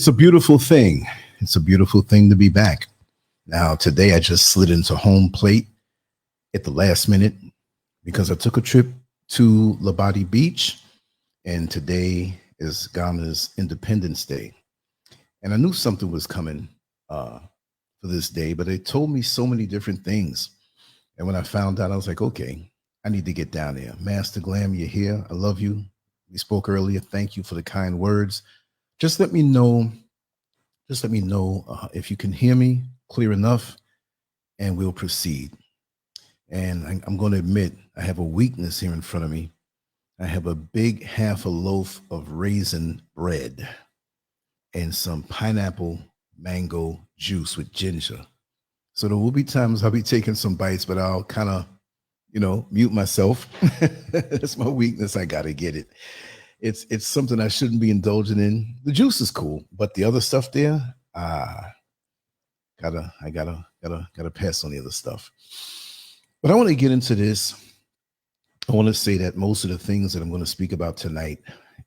It's a beautiful thing. It's a beautiful thing to be back. Now, today I just slid into home plate at the last minute because I took a trip to Labadi Beach, and today is Ghana's Independence Day. And I knew something was coming for this day, but it told me so many different things. And when I found out, I was like, okay, I need to get down there. Master Glam, you're here. I love you. We spoke earlier. Thank you for the kind words. Just let me know if you can hear me clear enough, and we'll proceed. And I'm going to admit, I have a weakness here in front of me. I have a big half a loaf of raisin bread and some pineapple mango juice with ginger. So there will be times I'll be taking some bites, but I'll kind of, mute myself. That's my weakness. I got to get it. It's something I shouldn't be indulging in. The juice is cool, but the other stuff there, I gotta pass on the other stuff. But I want to get into this. I want to say that most of the things that I'm going to speak about tonight,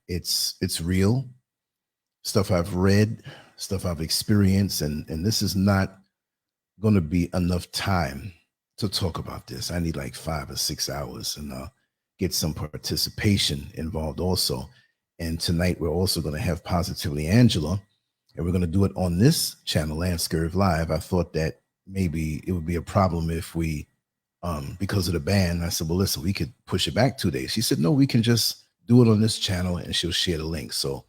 it's real stuff I've read, stuff I've experienced, and this is not going to be enough time to talk about this. I need like 5 or 6 hours, and get some participation involved also. And tonight we're also going to have Positively Angela, and we're going to do it on this channel, LANCESCURV Live. I thought that maybe it would be a problem if we, because of the ban, I said, well, listen, we could push it back 2 days. She said, no, we can just do it on this channel, and she'll share the link. So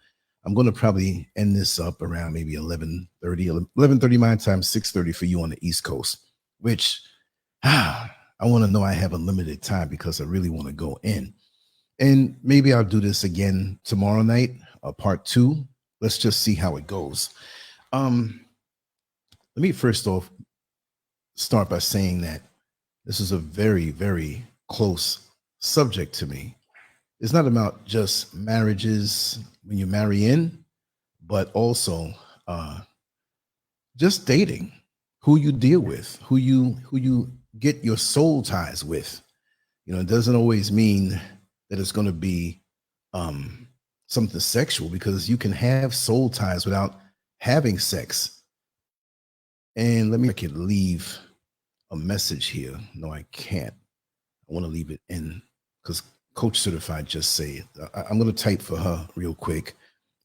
I'm going to probably end this up around maybe 11:30 my time, 6:30 for you on the East Coast, which, I want to know I have a limited time because I really want to go in. And maybe I'll do this again tomorrow night, part 2. Let's just see how it goes. Let me first off start by saying that this is a very, very close subject to me. It's not about just marriages when you marry in, but also just dating, who you deal with, who you get your soul ties with. It doesn't always mean that it's going to be something sexual, because you can have soul ties without having sex. And I can leave a message here. No, I can't. I want to leave it in because Coach Certified just say it. I'm going to type for her real quick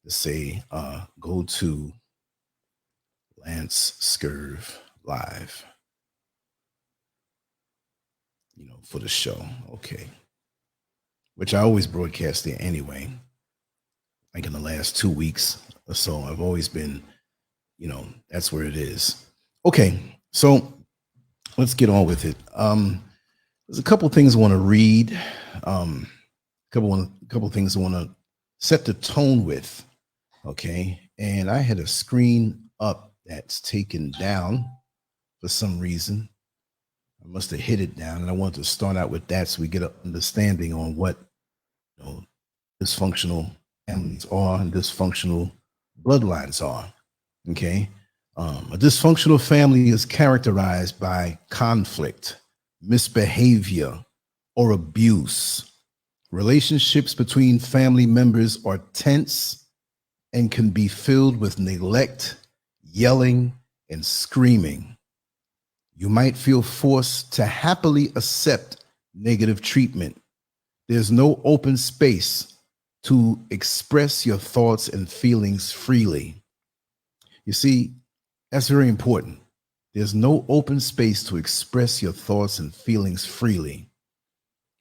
to say, go to LANCESCURV Live. For the show. Okay. Which I always broadcast there anyway. Like in the last 2 weeks or so, I've always been, that's where it is. Okay. So let's get on with it. There's a couple things I want to read. Couple things I want to set the tone with. Okay. And I had a screen up that's taken down for some reason. I must have hit it down, and I wanted to start out with that so we get an understanding on what dysfunctional families are and dysfunctional bloodlines are. Okay. A dysfunctional family is characterized by conflict, misbehavior, or abuse. Relationships between family members are tense and can be filled with neglect, yelling, and screaming. You might feel forced to happily accept negative treatment. There's no open space to express your thoughts and feelings freely. You see, that's very important. There's no open space to express your thoughts and feelings freely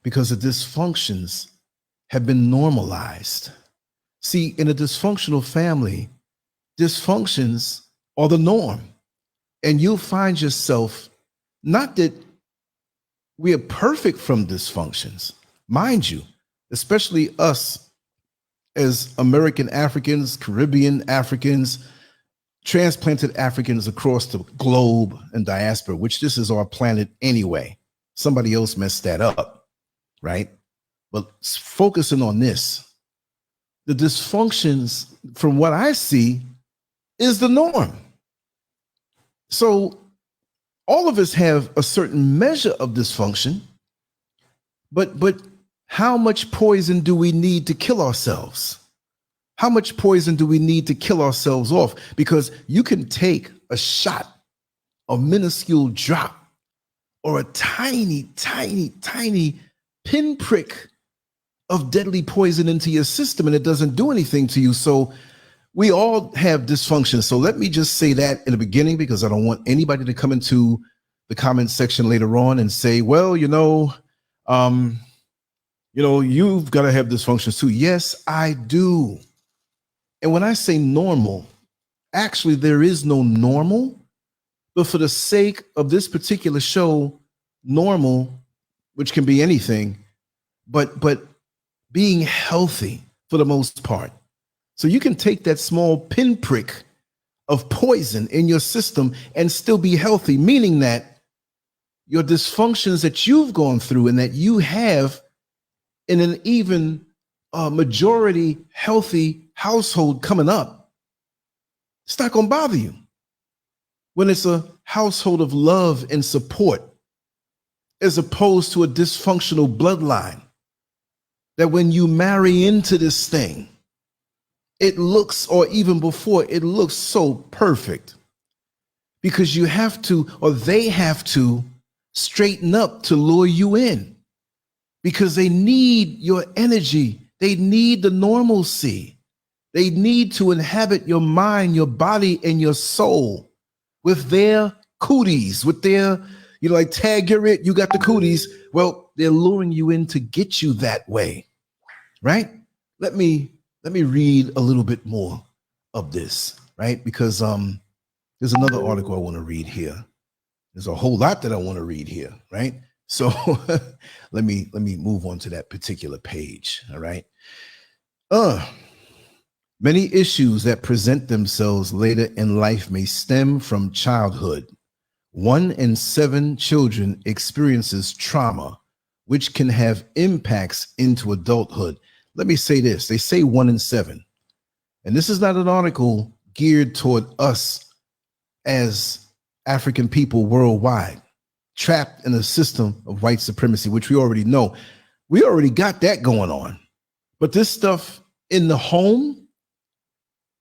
because the dysfunctions have been normalized. See, in a dysfunctional family, dysfunctions are the norm. And you'll find yourself, not that we are perfect from dysfunctions, mind you, especially us as American Africans, Caribbean Africans, transplanted Africans across the globe and diaspora, which this is our planet anyway. Somebody else messed that up, right? But focusing on this, the dysfunctions, from what I see, is the norm. So all of us have a certain measure of dysfunction, but how much poison do we need to kill ourselves? How much poison do we need to kill ourselves off? Because you can take a shot, a minuscule drop, or a tiny, tiny, tiny pinprick of deadly poison into your system, and it doesn't do anything to you. So we all have dysfunction. So let me just say that in the beginning, because I don't want anybody to come into the comment section later on and say, well, you've got to have dysfunctions too. Yes, I do. And when I say normal, actually there is no normal, but for the sake of this particular show, normal, which can be anything, but being healthy for the most part. So you can take that small pinprick of poison in your system and still be healthy, meaning that your dysfunctions that you've gone through and that you have in an even majority healthy household coming up, it's not going to bother you. When it's a household of love and support, as opposed to a dysfunctional bloodline, that when you marry into this thing, it looks, or even before, it looks so perfect because you have to, or they have to straighten up to lure you in because they need your energy. They need the normalcy. They need to inhabit your mind, your body, and your soul with their cooties, with their, like tag you're it, you got the cooties. Well, they're luring you in to get you that way, right? Let me read a little bit more of this, right? Because there's another article I want to read here. There's a whole lot that I want to read here, right? So let me move on to that particular page, all right? Many issues that present themselves later in life may stem from childhood. 1 in 7 children experiences trauma, which can have impacts into adulthood. Let me say this. They say 1 in 7. And this is not an article geared toward us as African people worldwide, trapped in a system of white supremacy, which we already know. We already got that going on. But this stuff in the home,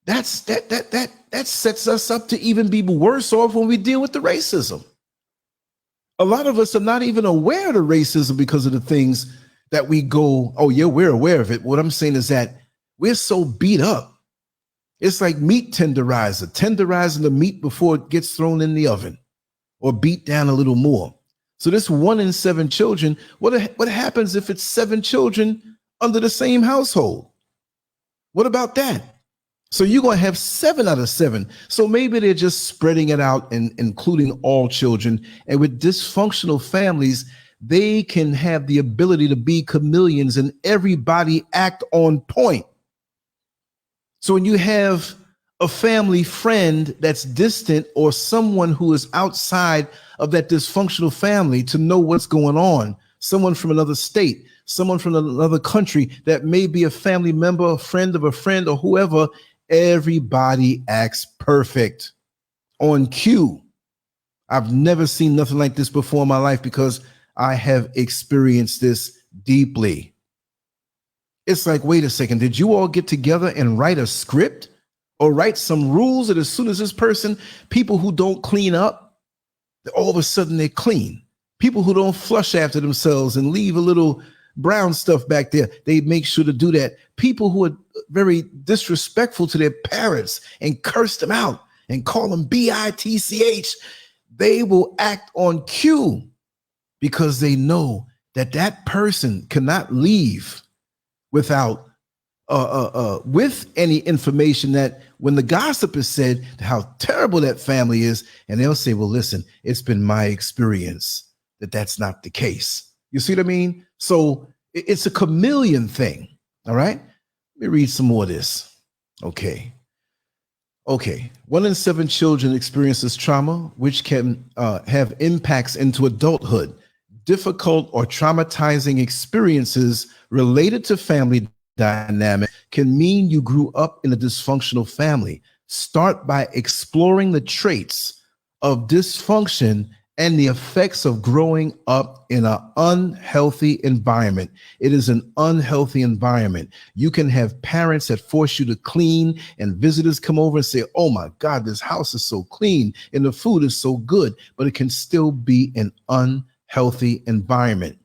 that sets us up to even be worse off when we deal with the racism. A lot of us are not even aware of the racism because of the things that we go, oh yeah, we're aware of it. What I'm saying is that we're so beat up. It's like meat tenderizer, tenderizing the meat before it gets thrown in the oven or beat down a little more. So this 1 in 7 children, what happens if it's 7 children under the same household? What about that? So you're going to have 7 out of 7. So maybe they're just spreading it out and including all children. And with dysfunctional families, they can have the ability to be chameleons and everybody act on point. So when you have a family friend that's distant or someone who is outside of that dysfunctional family to know what's going on, someone from another state, someone from another country that may be a family member, a friend of a friend or whoever, everybody acts perfect on cue. I've never seen nothing like this before in my life because I have experienced this deeply. It's like, wait a second, did you all get together and write a script or write some rules that as soon as this person, people who don't clean up, all of a sudden they're clean. People who don't flush after themselves and leave a little brown stuff back there, they make sure to do that. People who are very disrespectful to their parents and curse them out and call them bitch, they will act on cue because they know that that person cannot leave without with any information that when the gossip is said how terrible that family is, and they'll say, well, listen, it's been my experience that that's not the case. You see what I mean? So it's a chameleon thing. All right. Let me read some more of this. Okay. 1 in 7 children experiences trauma, which can have impacts into adulthood. Difficult or traumatizing experiences related to family dynamic can mean you grew up in a dysfunctional family. Start by exploring the traits of dysfunction and the effects of growing up in an unhealthy environment. It is an unhealthy environment. You can have parents that force you to clean, and visitors come over and say, oh my God, this house is so clean and the food is so good, but it can still be an unhealthy environment.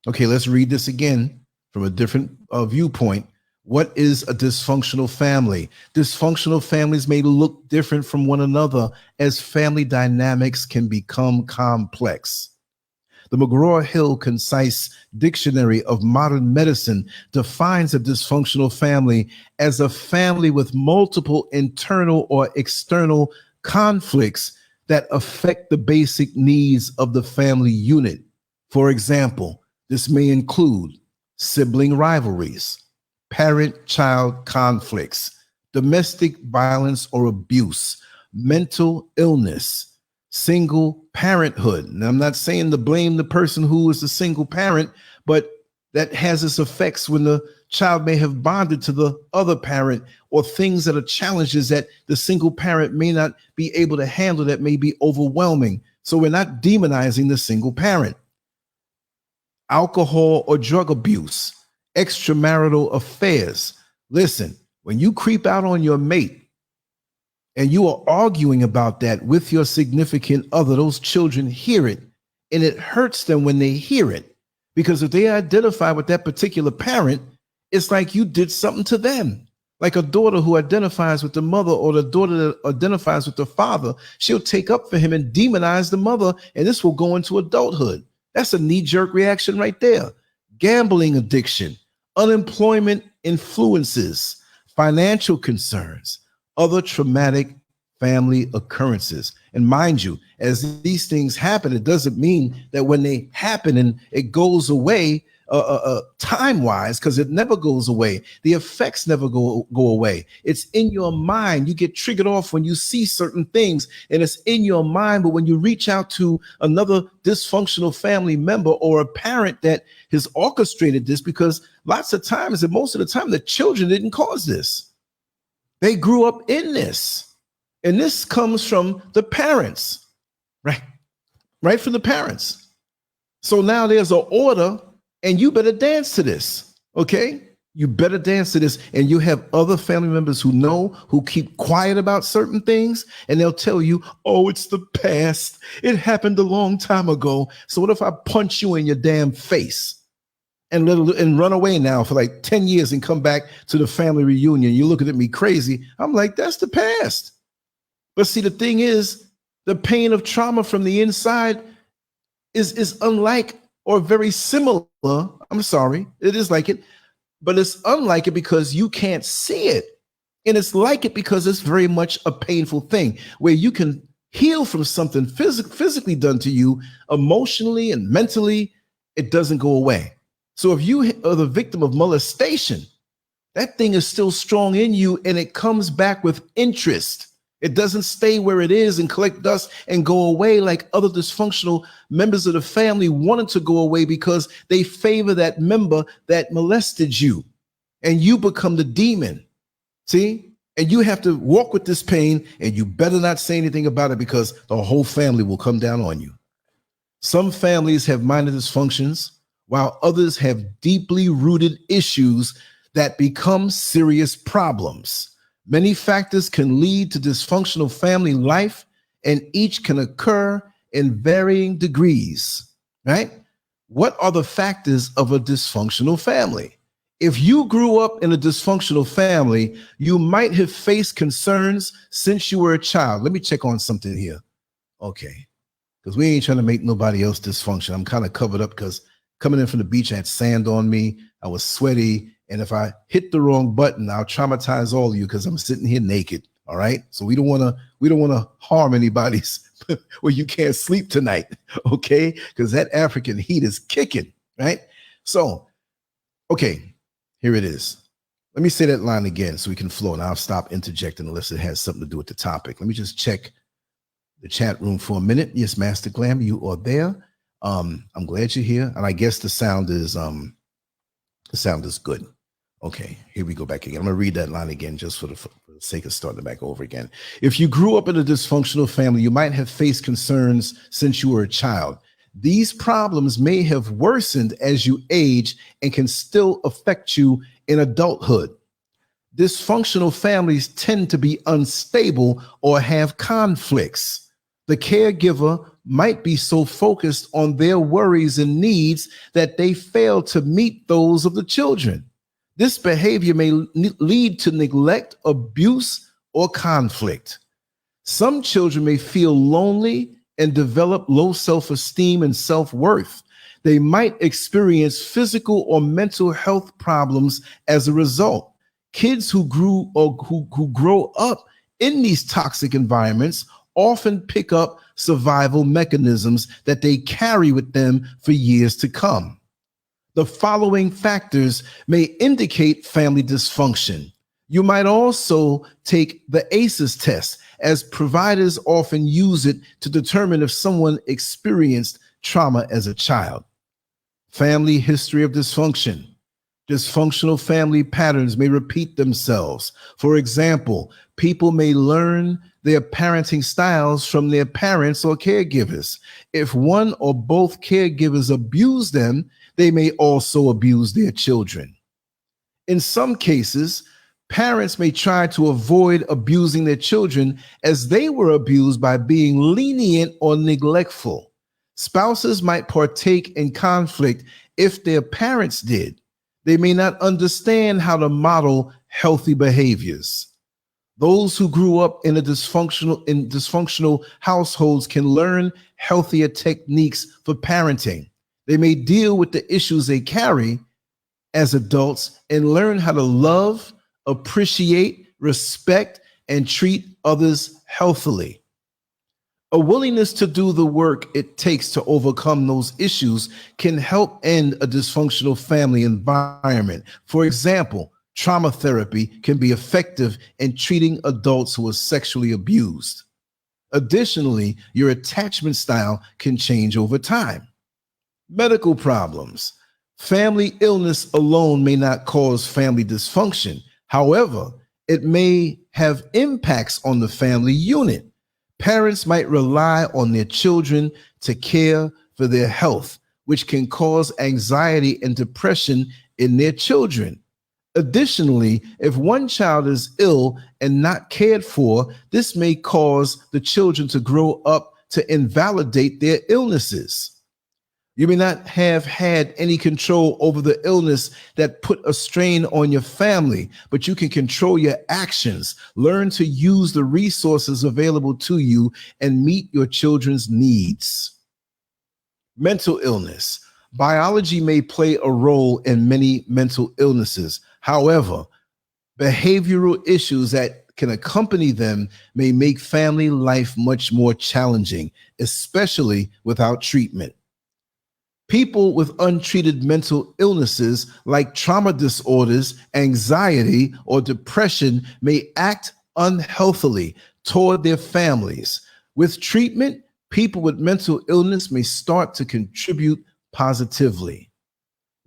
Okay, let's read this again from a different viewpoint. What is a dysfunctional family? Dysfunctional families may look different from one another as family dynamics can become complex. The McGraw-Hill Concise Dictionary of Modern Medicine defines a dysfunctional family as a family with multiple internal or external conflicts that affect the basic needs of the family unit. For example, this may include sibling rivalries, parent-child conflicts, domestic violence or abuse, mental illness, single parenthood. And I'm not saying to blame the person who is a single parent, but that has its effects when the child may have bonded to the other parent, or things that are challenges that the single parent may not be able to handle that may be overwhelming. So we're not demonizing the single parent. Alcohol or drug abuse, extramarital affairs. Listen, when you creep out on your mate and you are arguing about that with your significant other, those children hear it, and it hurts them when they hear it, because if they identify with that particular parent, it's like you did something to them. Like a daughter who identifies with the mother, or the daughter that identifies with the father, she'll take up for him and demonize the mother, and this will go into adulthood. That's a knee-jerk reaction right there. Gambling addiction, unemployment influences, financial concerns, other traumatic family occurrences. And mind you, as these things happen, it doesn't mean that when they happen and it goes away time-wise, because it never goes away. The effects never go away. It's in your mind. You get triggered off when you see certain things, and it's in your mind. But when you reach out to another dysfunctional family member or a parent that has orchestrated this, because lots of times, and most of the time, the children didn't cause this. They grew up in this. And this comes from the parents, right? Right from the parents. So now there's an order, and you better dance to this, okay? You better dance to this. And you have other family members who know, who keep quiet about certain things, and they'll tell you, oh, it's the past. It happened a long time ago. So what if I punch you in your damn face and run away now for like 10 years and come back to the family reunion? You're looking at me crazy. I'm like, that's the past. But see, the thing is, the pain of trauma from the inside is unlike or very similar. I'm sorry, it is like it, but it's unlike it because you can't see it. And it's like it because it's very much a painful thing where you can heal from something physically done to you, emotionally and mentally, it doesn't go away. So if you are the victim of molestation, that thing is still strong in you, and it comes back with interest. It doesn't stay where it is and collect dust and go away like other dysfunctional members of the family wanted to go away because they favor that member that molested you, and you become the demon. See? And you have to walk with this pain, and you better not say anything about it because the whole family will come down on you. Some families have minor dysfunctions, while others have deeply rooted issues that become serious problems. Many factors can lead to dysfunctional family life, and each can occur in varying degrees, right? What are the factors of a dysfunctional family? If you grew up in a dysfunctional family, you might have faced concerns since you were a child. Let me check on something here. Okay, because we ain't trying to make nobody else dysfunction. I'm kind of covered up because coming in from the beach, I had sand on me. I was sweaty. And if I hit the wrong button, I'll traumatize all of you because I'm sitting here naked. All right. So we don't want to harm anybody's where you can't sleep tonight. Okay. Because that African heat is kicking. Right. So, okay, here it is. Let me say that line again so we can flow, and I'll stop interjecting unless it has something to do with the topic. Let me just check the chat room for a minute. Yes, Master Glam, you are there. I'm glad you're here. And I guess the sound is good. Okay, here we go back again. I'm going to read that line again just for the sake of starting back over again. If you grew up in a dysfunctional family, you might have faced concerns since you were a child. These problems may have worsened as you age and can still affect you in adulthood. Dysfunctional families tend to be unstable or have conflicts. The caregiver might be so focused on their worries and needs that they fail to meet those of the children. This behavior may lead to neglect, abuse, or conflict. Some children may feel lonely and develop low self-esteem and self-worth. They might experience physical or mental health problems as a result. Kids who grow up in these toxic environments often pick up survival mechanisms that they carry with them for years to come. The following factors may indicate family dysfunction. You might also take the ACEs test, as providers often use it to determine if someone experienced trauma as a child. Family history of dysfunction. Dysfunctional family patterns may repeat themselves. For example, people may learn their parenting styles from their parents or caregivers. If one or both caregivers abuse them, they may also abuse their children. In some cases, parents may try to avoid abusing their children as they were abused by being lenient or neglectful. Spouses might partake in conflict if their parents did. They may not understand how to model healthy behaviors. Those who grew up in dysfunctional households can learn healthier techniques for parenting. They may deal with the issues they carry as adults and learn how to love, appreciate, respect, and treat others healthily. A willingness to do the work it takes to overcome those issues can help end a dysfunctional family environment. For example, trauma therapy can be effective in treating adults who are sexually abused. Additionally, your attachment style can change over time. Medical problems. Family illness alone may not cause family dysfunction. However, it may have impacts on the family unit. Parents might rely on their children to care for their health, which can cause anxiety and depression in their children. Additionally, if one child is ill and not cared for, this may cause the children to grow up to invalidate their illnesses. You may not have had any control over the illness that put a strain on your family, but you can control your actions, learn to use the resources available to you, and meet your children's needs. Mental illness. Biology may play a role in many mental illnesses. However, behavioral issues that can accompany them may make family life much more challenging, especially without treatment. People with untreated mental illnesses like trauma disorders, anxiety, or depression may act unhealthily toward their families. With treatment, people with mental illness may start to contribute positively.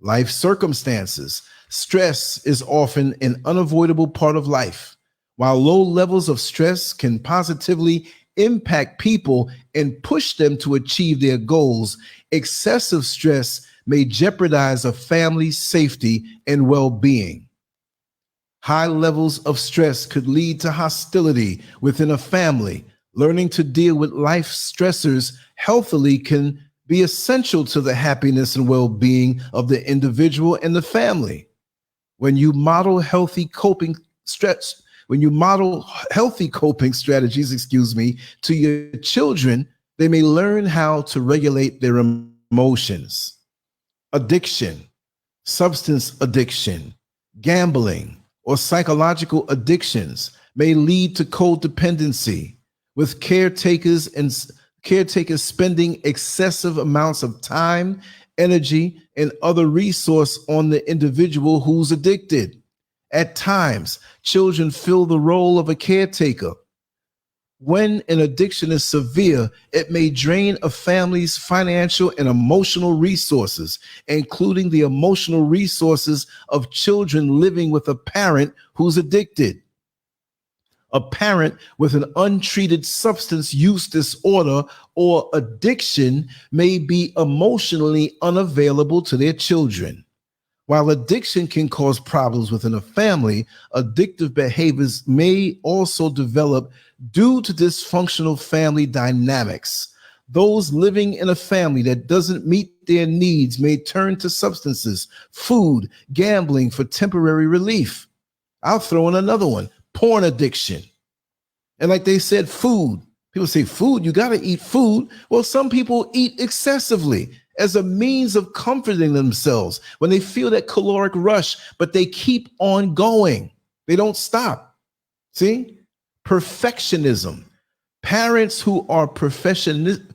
Life circumstances. Stress is often an unavoidable part of life. While low levels of stress can positively impact people and push them to achieve their goals, excessive stress may jeopardize a family's safety and well-being. High levels of stress could lead to hostility within a family. Learning to deal with life stressors healthily can be essential to the happiness and well-being of the individual and the family. When you model healthy coping strategies, to your children, they may learn how to regulate their emotions. Addiction, substance addiction, gambling, or psychological addictions may lead to codependency, with caretakers spending excessive amounts of time, energy, and other resource on the individual who's addicted. At times, children fill the role of a caretaker, When an addiction is severe, it may drain a family's financial and emotional resources, including the emotional resources of children living with a parent who's addicted. A parent with an untreated substance use disorder or addiction may be emotionally unavailable to their children. While addiction can cause problems within a family, addictive behaviors may also develop due to dysfunctional family dynamics. Those living in a family that doesn't meet their needs may turn to substances, food, gambling for temporary relief. I'll throw in another one, porn addiction. And like they said, food. People say, food, you got to eat food. Well, some people eat excessively as a means of comforting themselves when they feel that caloric rush, but they keep on going. They don't stop. See? Perfectionism. Parents who are perfectionists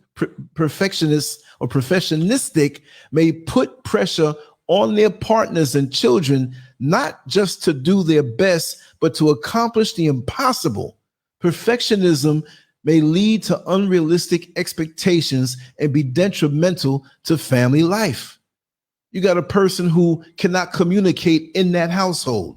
or perfectionistic may put pressure on their partners and children, not just to do their best, but to accomplish the impossible. Perfectionism may lead to unrealistic expectations and be detrimental to family life. You got a person who cannot communicate in that household,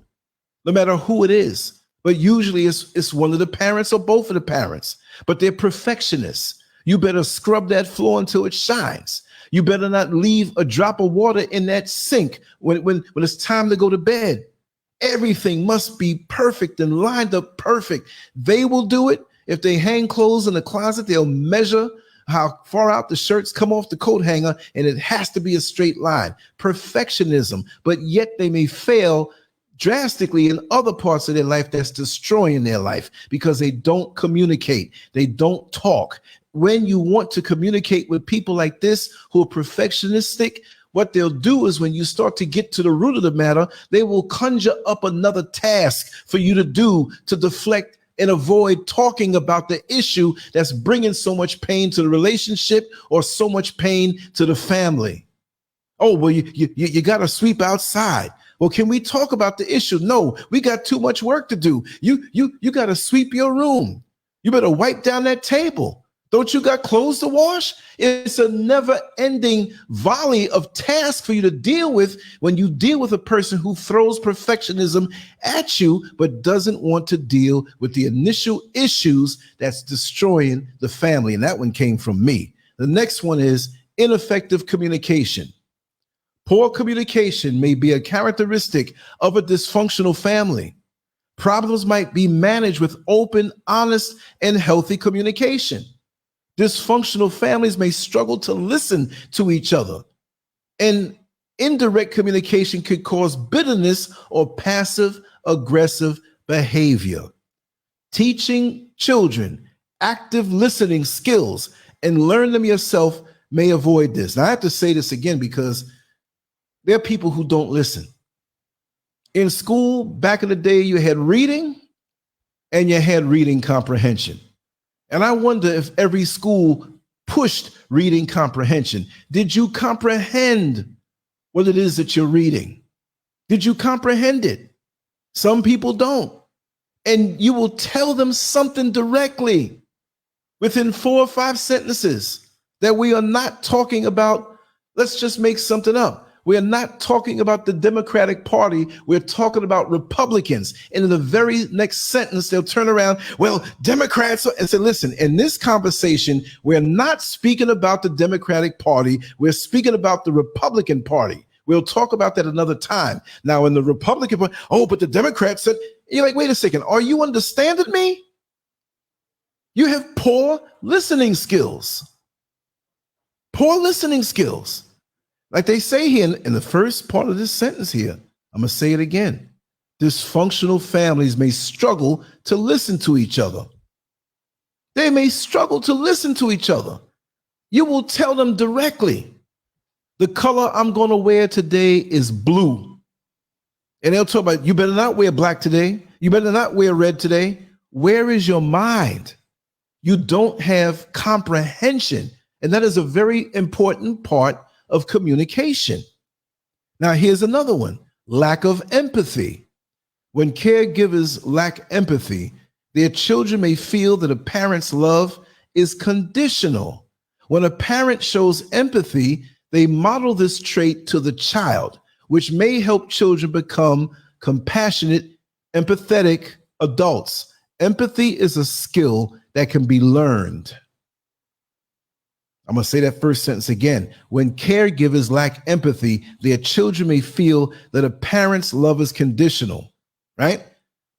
no matter who it is. But usually it's one of the parents or both of the parents, but they're perfectionists. You better scrub that floor until it shines. You better not leave a drop of water in that sink when it's time to go to bed. Everything must be perfect and lined up perfect. They will do it. If they hang clothes in the closet, they'll measure how far out the shirts come off the coat hanger, and it has to be a straight line. Perfectionism, but yet they may fail drastically in other parts of their life that's destroying their life because they don't communicate. They don't talk. When you want to communicate with people like this who are perfectionistic, what they'll do is when you start to get to the root of the matter, they will conjure up another task for you to do to deflect and avoid talking about the issue that's bringing so much pain to the relationship or so much pain to the family. Oh, well, you got to sweep outside. Well, can we talk about the issue? No, we got too much work to do. You got to sweep your room. You better wipe down that table. Don't you got clothes to wash? It's a never-ending volley of tasks for you to deal with when you deal with a person who throws perfectionism at you but doesn't want to deal with the initial issues that's destroying the family. And that one came from me. The next one is ineffective communication. Poor communication may be a characteristic of a dysfunctional family. Problems might be managed with open, honest, and healthy communication. Dysfunctional families may struggle to listen to each other, and indirect communication could cause bitterness or passive-aggressive behavior. Teaching children active listening skills and learn them yourself may avoid this. Now, I have to say this again because there are people who don't listen. In school, back in the day, you had reading and you had reading comprehension. And I wonder if every school pushed reading comprehension. Did you comprehend what it is that you're reading? Did you comprehend it? Some people don't. And you will tell them something directly within 4 or 5 sentences that we are not talking about. Let's just make something up. We are not talking about the Democratic Party. We're talking about Republicans. And in the very next sentence, they'll turn around, well, Democrats, and say, listen, in this conversation, we're not speaking about the Democratic Party. We're speaking about the Republican Party. We'll talk about that another time. Now, in the Republican Party, oh, but the Democrats said, you're like, wait a second, are you understanding me? You have poor listening skills. Poor listening skills. Like they say here in the first part of this sentence here, I'm going to say it again. Dysfunctional families may struggle to listen to each other. They may struggle to listen to each other. You will tell them directly, the color I'm going to wear today is blue. And they'll talk about, you better not wear black today. You better not wear red today. Where is your mind? You don't have comprehension. And that is a very important part of communication. Now, here's another one, lack of empathy. When caregivers lack empathy, their children may feel that a parent's love is conditional. When a parent shows empathy, they model this trait to the child, which may help children become compassionate, empathetic adults. Empathy is a skill that can be learned. I'm going to say that first sentence again. When caregivers lack empathy, their children may feel that a parent's love is conditional, right?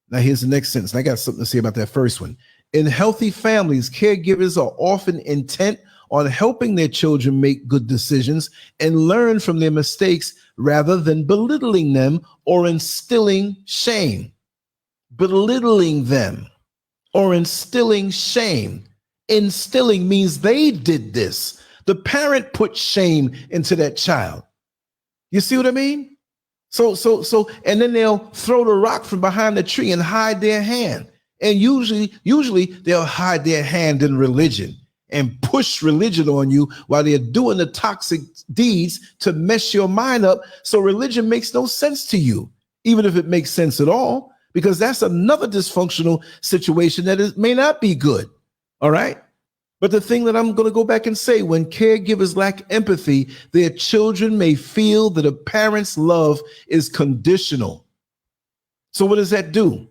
Now, here's the next sentence. I got something to say about that first one. In healthy families, caregivers are often intent on helping their children make good decisions and learn from their mistakes rather than belittling them or instilling shame. Belittling them or instilling shame. Instilling means they did this. The parent put shame into that child. You see what I mean? So, and then they'll throw the rock from behind the tree and hide their hand. And usually they'll hide their hand in religion and push religion on you while they're doing the toxic deeds to mess your mind up. So religion makes no sense to you, even if it makes sense at all, because that's another dysfunctional situation that may not be good. All right. But the thing that I'm going to go back and say, when caregivers lack empathy, their children may feel that a parent's love is conditional. So what does that do?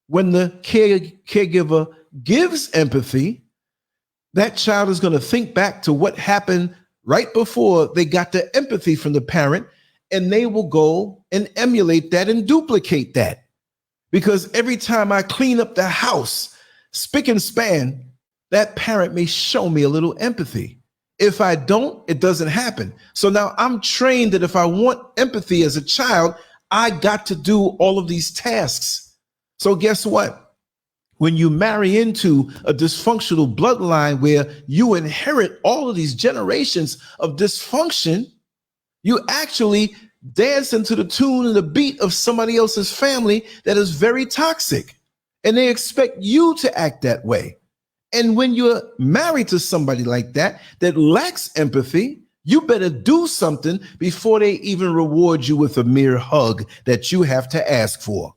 When the caregiver gives empathy, that child is going to think back to what happened right before they got the empathy from the parent, and they will go and emulate that and duplicate that. Because every time I clean up the house, spick and span, that parent may show me a little empathy. If I don't, it doesn't happen. So now I'm trained that if I want empathy as a child, I got to do all of these tasks. So guess what? When you marry into a dysfunctional bloodline where you inherit all of these generations of dysfunction, you actually dance into the tune and the beat of somebody else's family that is very toxic. And they expect you to act that way. And when you're married to somebody like that, that lacks empathy, you better do something before they even reward you with a mere hug that you have to ask for.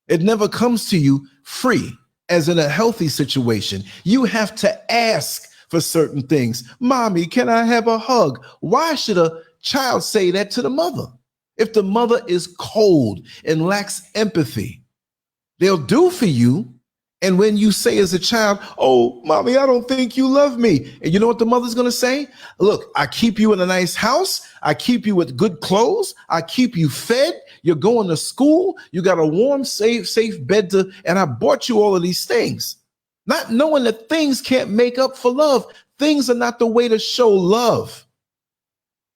It never comes to you free, as in a healthy situation. You have to ask for certain things. Mommy, can I have a hug? Why should a child say that to the mother? If the mother is cold and lacks empathy, they'll do for you. And when you say as a child, oh, mommy, I don't think you love me. And you know what the mother's going to say? Look, I keep you in a nice house. I keep you with good clothes. I keep you fed. You're going to school. You got a warm, safe bed and I bought you all of these things. Not knowing that things can't make up for love. Things are not the way to show love.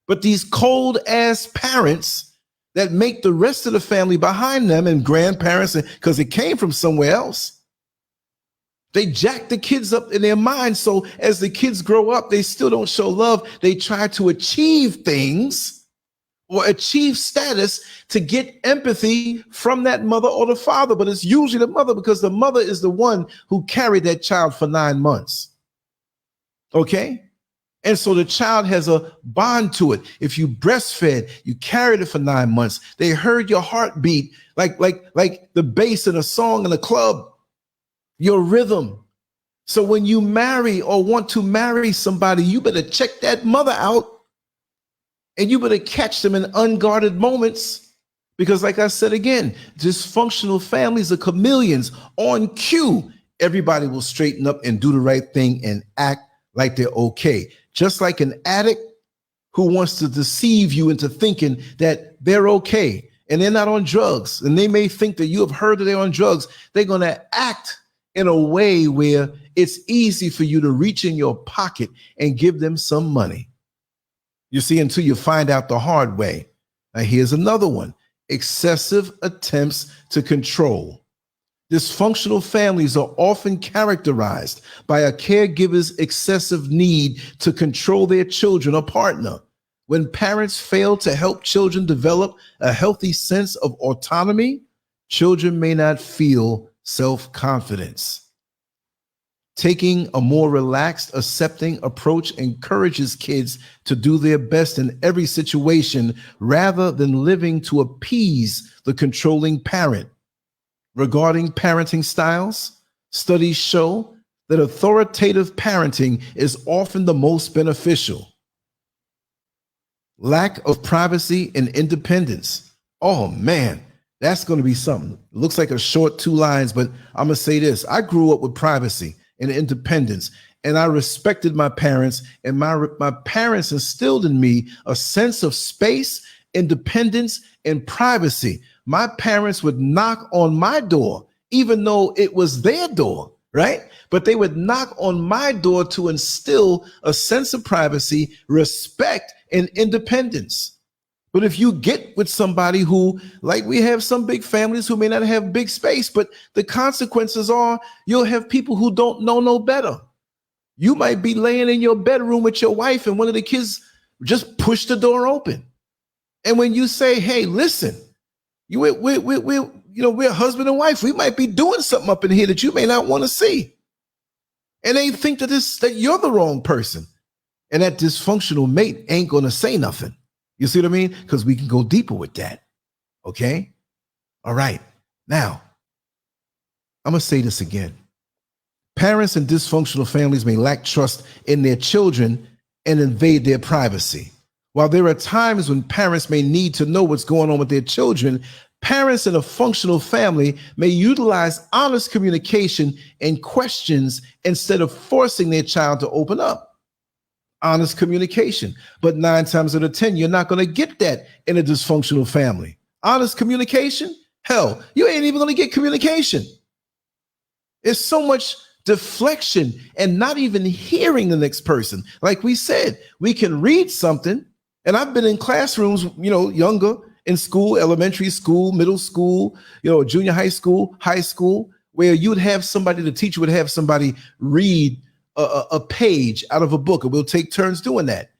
But these cold ass parents that make the rest of the family behind them and grandparents, because it came from somewhere else, they jack the kids up in their minds. So as the kids grow up, they still don't show love. They try to achieve things or achieve status to get empathy from that mother or the father. But it's usually the mother, because the mother is the one who carried that child for 9 months. Okay? And so the child has a bond to it. If you breastfed, you carried it for 9 months. They heard your heartbeat like the bass in a song in a club. Your rhythm. So when you marry or want to marry somebody, you better check that mother out, and you better catch them in unguarded moments, because like I said again, dysfunctional families are chameleons. On cue, everybody will straighten up and do the right thing and act like they're okay. Just like an addict who wants to deceive you into thinking that they're okay and they're not on drugs, and they may think that you have heard that they're on drugs. They're going to act in a way where it's easy for you to reach in your pocket and give them some money. You see, until you find out the hard way. Now, here's another one: excessive attempts to control. Dysfunctional families are often characterized by a caregiver's excessive need to control their children or partner. When parents fail to help children develop a healthy sense of autonomy, children may not feel self-confidence. Taking a more relaxed, accepting approach encourages kids to do their best in every situation rather than living to appease the controlling parent. Regarding parenting styles, Studies show that authoritative parenting is often the most beneficial. Lack of privacy and independence. Oh man, that's going to be something. It looks like a short 2 lines, but I'm going to say this. I grew up with privacy and independence, and I respected my parents, and my parents instilled in me a sense of space, independence, and privacy. My parents would knock on my door, even though it was their door, right? But they would knock on my door to instill a sense of privacy, respect, and independence. But if you get with somebody who, like we have some big families who may not have big space, but the consequences are you'll have people who don't know no better. You might be laying in your bedroom with your wife and one of the kids just push the door open. And when you say, hey, listen, we're husband and wife. We might be doing something up in here that you may not want to see. And they think that you're the wrong person. And that dysfunctional mate ain't going to say nothing. You see what I mean? Because we can go deeper with that. Okay? All right. Now, I'm going to say this again. Parents in dysfunctional families may lack trust in their children and invade their privacy. While there are times when parents may need to know what's going on with their children, parents in a functional family may utilize honest communication and questions instead of forcing their child to open up. Honest communication. But 9 times out of 10, you're not going to get that in a dysfunctional family. Honest communication? Hell, you ain't even going to get communication. It's so much deflection and not even hearing the next person. Like we said, we can read something, and I've been in classrooms, younger, in school, elementary school, middle school, junior high school, where you'd have somebody, the teacher would have somebody read a page out of a book, and we'll take turns doing that.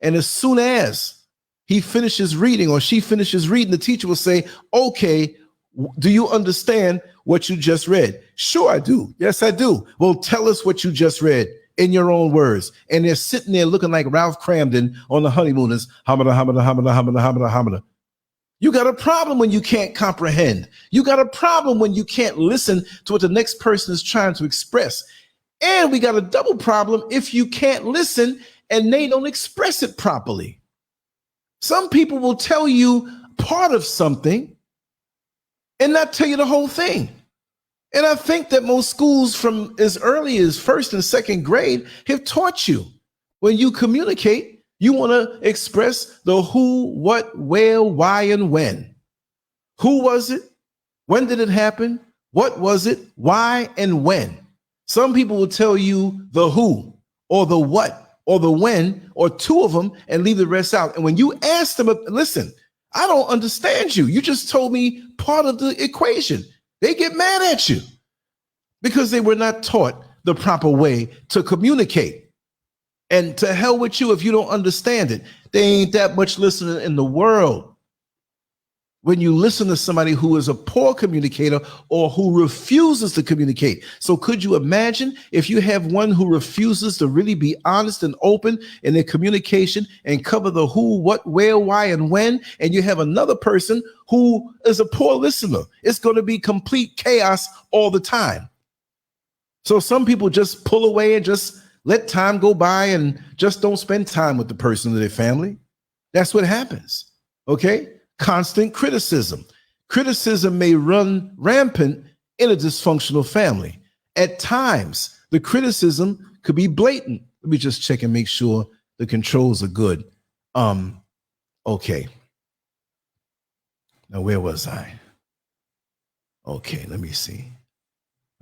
And as soon as he finishes reading or she finishes reading, the teacher will say, okay, do you understand what you just read? Sure, I do. Yes, I do. Well, tell us what you just read in your own words. And they're sitting there looking like Ralph Cramden on The Honeymooners. Hamada, hamada, hamada, hamada, hamada, hamada. You got a problem when you can't comprehend. You got a problem when you can't listen to what the next person is trying to express. And we got a double problem if you can't listen and they don't express it properly. Some people will tell you part of something and not tell you the whole thing. And I think that most schools from as early as 1st and 2nd grade have taught you when you communicate, you want to express the who, what, where, why, and when. Who was it? When did it happen? What was it? Why and when? Some people will tell you the who or the what or the when or 2 of them and leave the rest out. And when you ask them, listen, I don't understand you. You just told me part of the equation. They get mad at you because they were not taught the proper way to communicate. And to hell with you if you don't understand it. There ain't that much listening in the world. When you listen to somebody who is a poor communicator or who refuses to communicate. So could you imagine if you have one who refuses to really be honest and open in their communication and cover the who, what, where, why, and when, and you have another person who is a poor listener? It's going to be complete chaos all the time. So some people just pull away and just let time go by and just don't spend time with the person or their family. That's what happens. Okay? Constant criticism. Criticism may run rampant in a dysfunctional family. At times, the criticism could be blatant. Let me just check and make sure the controls are good. Okay. Now, where was I? Okay, let me see.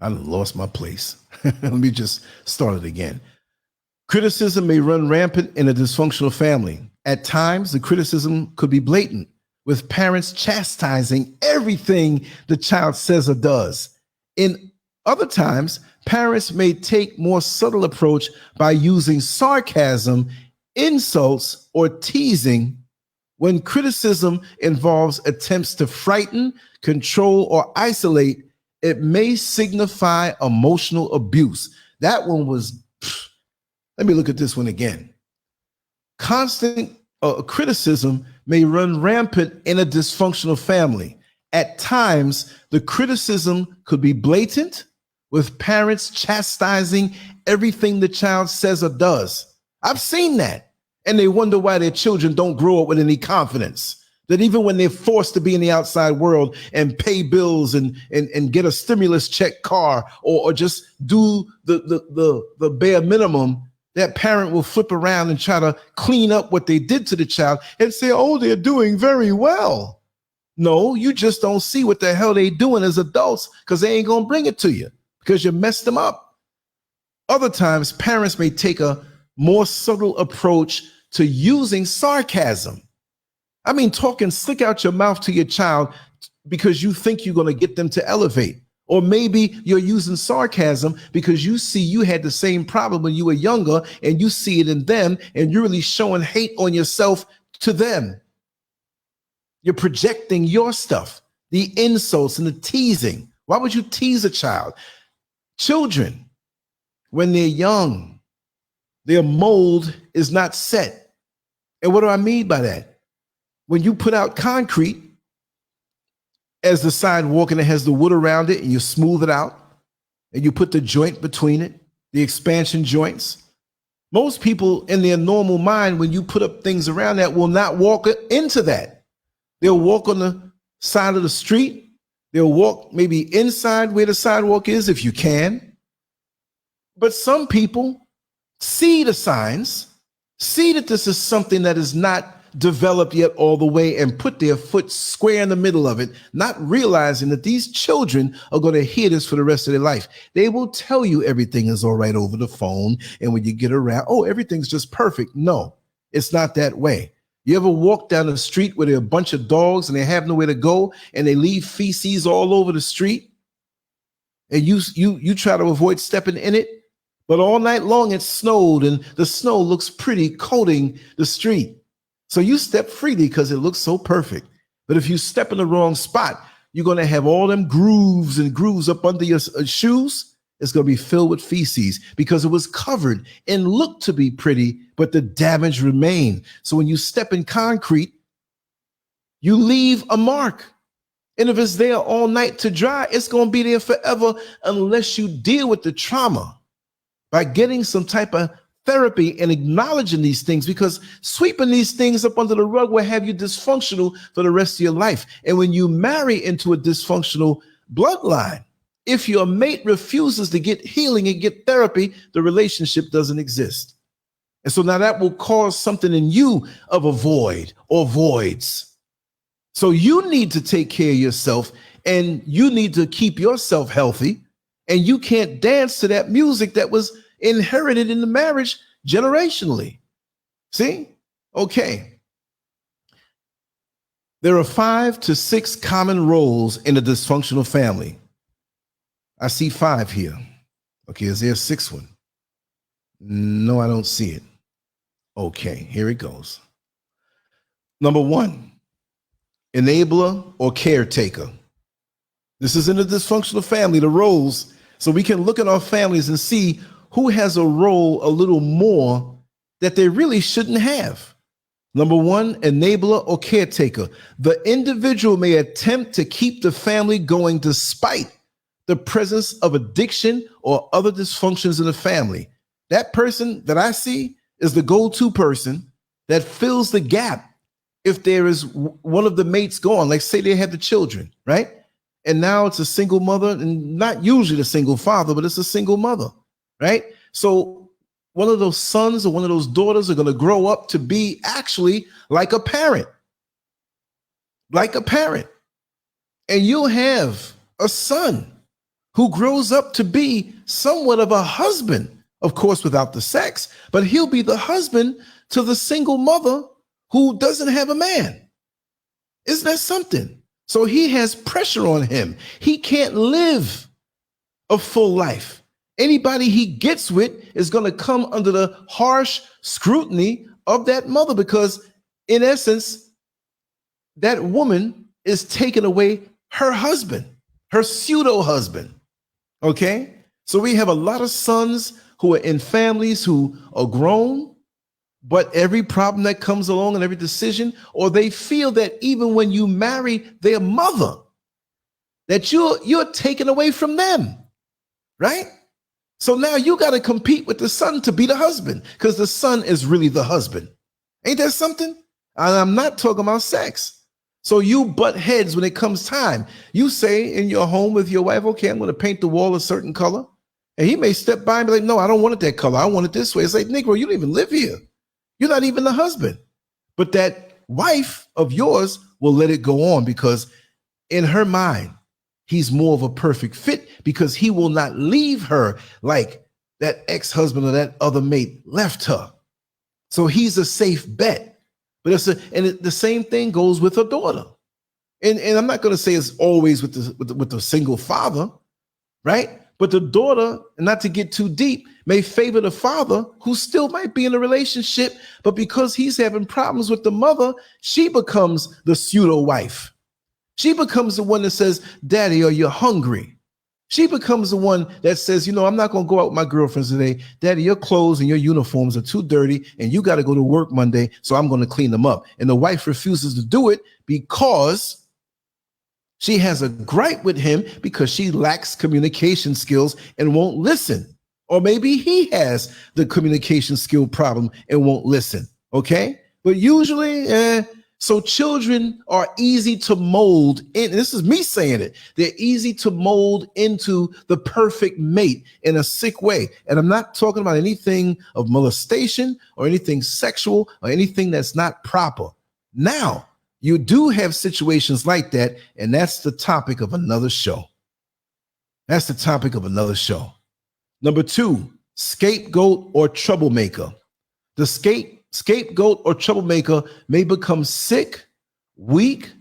I lost my place. Let me just start it again. Criticism may run rampant in a dysfunctional family. At times, the criticism could be blatant, with parents chastising everything the child says or does. In other times, parents may take more subtle approach by using sarcasm, insults, or teasing. When criticism involves attempts to frighten, control, or isolate, it may signify emotional abuse. That one was, let me look at this one again. Constant criticism may run rampant in a dysfunctional family. At times, the criticism could be blatant, with parents chastising everything the child says or does. I've seen that. And they wonder why their children don't grow up with any confidence. That even when they're forced to be in the outside world and pay bills and get a stimulus check car or just do the bare minimum, that parent will flip around and try to clean up what they did to the child and say, oh, they're doing very well. No, you just don't see what the hell they doing as adults because they ain't going to bring it to you because you messed them up. Other times, parents may take a more subtle approach to using sarcasm. I mean, talking slick out your mouth to your child because you think you're going to get them to elevate. Or maybe you're using sarcasm because you see you had the same problem when you were younger and you see it in them and you're really showing hate on yourself to them. You're projecting your stuff, the insults and the teasing. Why would you tease a child? Children, when they're young, their mold is not set. And what do I mean by that? When you put out concrete as the sidewalk and it has the wood around it and you smooth it out and you put the joint between it, the expansion joints, most people in their normal mind, when you put up things around that, will not walk into that. They'll walk on the side of the street. They'll walk maybe inside where the sidewalk is if you can. But some people see the signs, see that this is something that is not developed yet all the way and put their foot square in the middle of it, not realizing that these children are going to hear this for the rest of their life. They will tell you everything is all right over the phone. And when you get around, oh, everything's just perfect. No, it's not that way. You ever walk down the street where there are a bunch of dogs and they have nowhere to go and they leave feces all over the street? And you try to avoid stepping in it, but all night long it snowed and the snow looks pretty coating the street. So you step freely because it looks so perfect. But if you step in the wrong spot, you're going to have all them grooves and grooves up under your shoes. It's going to be filled with feces because it was covered and looked to be pretty, but the damage remained. So when you step in concrete, you leave a mark. And if it's there all night to dry, it's going to be there forever unless you deal with the trauma by getting some type of therapy and acknowledging these things, because sweeping these things up under the rug will have you dysfunctional for the rest of your life. And when you marry into a dysfunctional bloodline, if your mate refuses to get healing and get therapy, the relationship doesn't exist. And so now that will cause something in you of a void or voids. So you need to take care of yourself and you need to keep yourself healthy. And you can't dance to that music that was inherited in the marriage generationally. See? Okay. There are 5 to 6 common roles in a dysfunctional family. I see 5 here. Okay, is there a 6th one? No, I don't see it. Okay, here it goes. Number 1, enabler or caretaker. This is in a dysfunctional family, the roles. So we can look at our families and see who has a role a little more that they really shouldn't have. Number 1, enabler or caretaker. The individual may attempt to keep the family going despite the presence of addiction or other dysfunctions in the family. That person that I see is the go-to person that fills the gap if there is one of the mates gone. Like say they have the children, right? And now it's a single mother, and not usually the single father, but it's a single mother. Right? So one of those sons or one of those daughters are going to grow up to be actually like a parent. Like a parent. And you'll have a son who grows up to be somewhat of a husband, of course, without the sex, but he'll be the husband to the single mother who doesn't have a man. Isn't that something? So he has pressure on him. He can't live a full life. Anybody he gets with is going to come under the harsh scrutiny of that mother because, in essence, that woman is taking away her husband, her pseudo-husband, okay? So we have a lot of sons who are in families who are grown, but every problem that comes along and every decision, or they feel that even when you marry their mother, that you're taken away from them. right? So now you got to compete with the son to be the husband because the son is really the husband. Ain't that something? And I'm not talking about sex. So you butt heads when it comes time. You say in your home with your wife, okay, I'm going to paint the wall a certain color. And he may step by and be like, no, I don't want it that color. I want it this way. It's like, Negro, you don't even live here. You're not even the husband. But that wife of yours will let it go on because in her mind, he's more of a perfect fit because he will not leave her like that ex-husband or that other mate left her. So he's a safe bet. But the same thing goes with her daughter. And I'm not going to say it's always with the single father, right? But the daughter, and not to get too deep, may favor the father who still might be in a relationship, but because he's having problems with the mother, she becomes the pseudo wife. She becomes the one that says, Daddy, are you hungry? She becomes the one that says, you know, I'm not going to go out with my girlfriends today. Daddy, your clothes and your uniforms are too dirty and you got to go to work Monday, so I'm going to clean them up. And the wife refuses to do it because she has a gripe with him because she lacks communication skills and won't listen. Or maybe he has the communication skill problem and won't listen, okay? But usually, so children are easy to mold in. This is me saying it. They're easy to mold into the perfect mate in a sick way. And I'm not talking about anything of molestation or anything sexual or anything that's not proper. Now, you do have situations like that, and that's the topic of another show. That's the topic of another show. Number 2, scapegoat or troublemaker. The scapegoat or troublemaker may become sick, weak,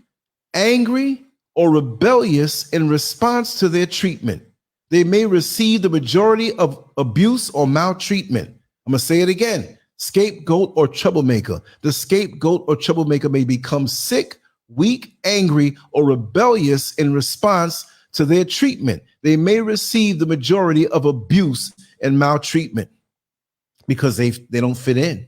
angry, or rebellious in response to their treatment. They may receive the majority of abuse or maltreatment. I'm going to say it again. Scapegoat or troublemaker. The scapegoat or troublemaker may become sick, weak, angry, or rebellious in response to their treatment. They may receive the majority of abuse and maltreatment because they don't fit in.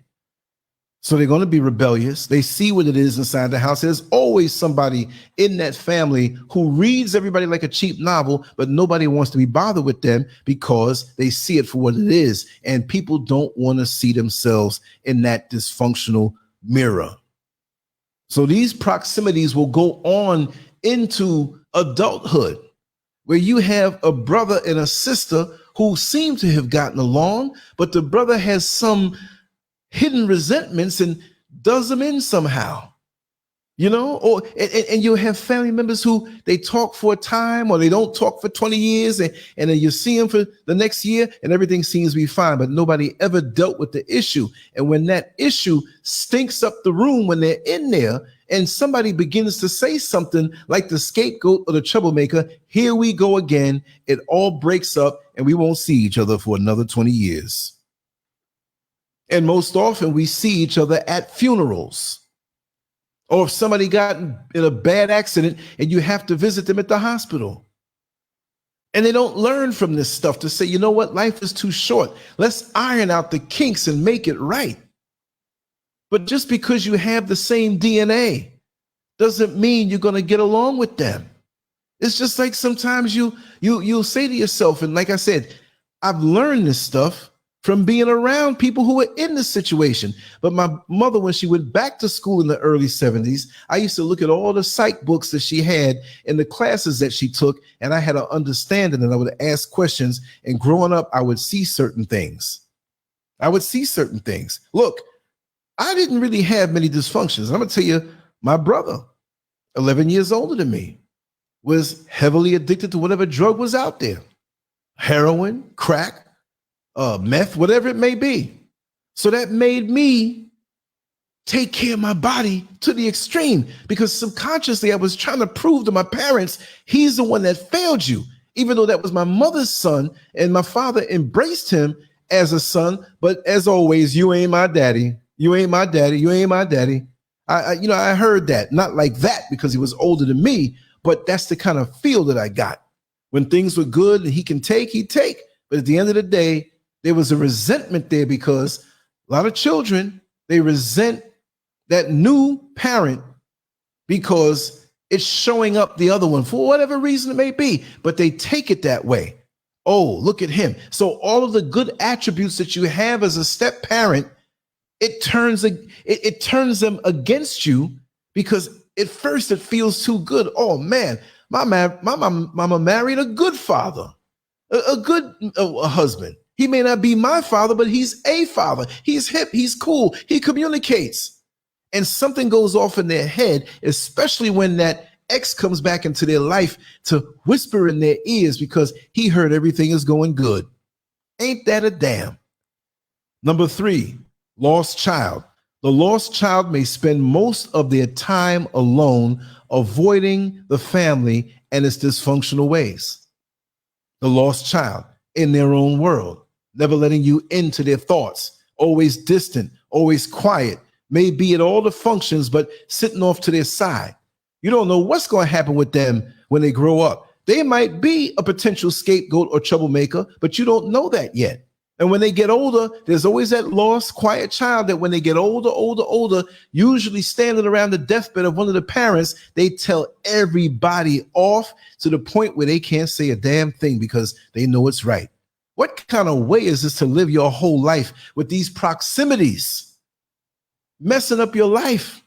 So they're going to be rebellious. They see what it is inside the house. There's always somebody in that family who reads everybody like a cheap novel, but nobody wants to be bothered with them because they see it for what it is. And people don't want to see themselves in that dysfunctional mirror. So these proximities will go on into adulthood, where you have a brother and a sister who seem to have gotten along, but the brother has some hidden resentments and does them in somehow, you know, or and you'll have family members who they talk for a time or they don't talk for 20 years and then you see them for the next year and everything seems to be fine, but nobody ever dealt with the issue. And when that issue stinks up the room when they're in there and somebody begins to say something like the scapegoat or the troublemaker, here we go again, it all breaks up and we won't see each other for another 20 years. And most often we see each other at funerals. Or if somebody got in a bad accident and you have to visit them at the hospital. And they don't learn from this stuff to say, you know what, life is too short. Let's iron out the kinks and make it right. But just because you have the same DNA doesn't mean you're going to get along with them. It's just like sometimes you'll say to yourself, and like I said, I've learned this stuff from being around people who were in this situation. But my mother, when she went back to school in the early 70s, I used to look at all the psych books that she had in the classes that she took, and I had an understanding and I would ask questions. And growing up, I would see certain things. Look, I didn't really have many dysfunctions. I'm going to tell you, my brother, 11 years older than me, was heavily addicted to whatever drug was out there. Heroin, crack, meth, whatever it may be. So that made me take care of my body to the extreme because subconsciously I was trying to prove to my parents, he's the one that failed you, even though that was my mother's son and my father embraced him as a son. But as always, you ain't my daddy. You ain't my daddy. You ain't my daddy. I heard that, not like that because he was older than me, but that's the kind of feel that I got. When things were good and he can take, he'd take. But at the end of the day, there was a resentment there because a lot of children, they resent that new parent because it's showing up the other one for whatever reason it may be, but they take it that way. Oh, look at him. So all of the good attributes that you have as a step parent, it turns them against you because at first it feels too good. Oh man, my mama married a good father, a good husband. He may not be my father, but he's a father. He's hip, he's cool, he communicates. And something goes off in their head, especially when that ex comes back into their life to whisper in their ears because he heard everything is going good. Ain't that a damn? Number 3, lost child. The lost child may spend most of their time alone, avoiding the family and its dysfunctional ways. The lost child in their own world, never letting you into their thoughts, always distant, always quiet, may be at all the functions, but sitting off to their side. You don't know what's going to happen with them when they grow up. They might be a potential scapegoat or troublemaker, but you don't know that yet. And when they get older, there's always that lost, quiet child that when they get older, usually standing around the deathbed of one of the parents, they tell everybody off to the point where they can't say a damn thing because they know it's right. What kind of way is this to live your whole life with these proximities? Messing up your life.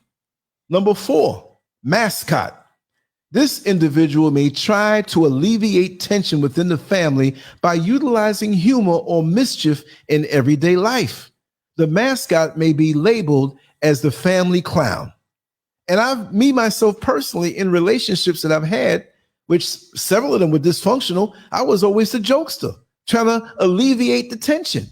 Number 4, mascot. This individual may try to alleviate tension within the family by utilizing humor or mischief in everyday life. The mascot may be labeled as the family clown. And myself personally, in relationships that I've had, which several of them were dysfunctional, I was always the jokester, trying to alleviate the tension.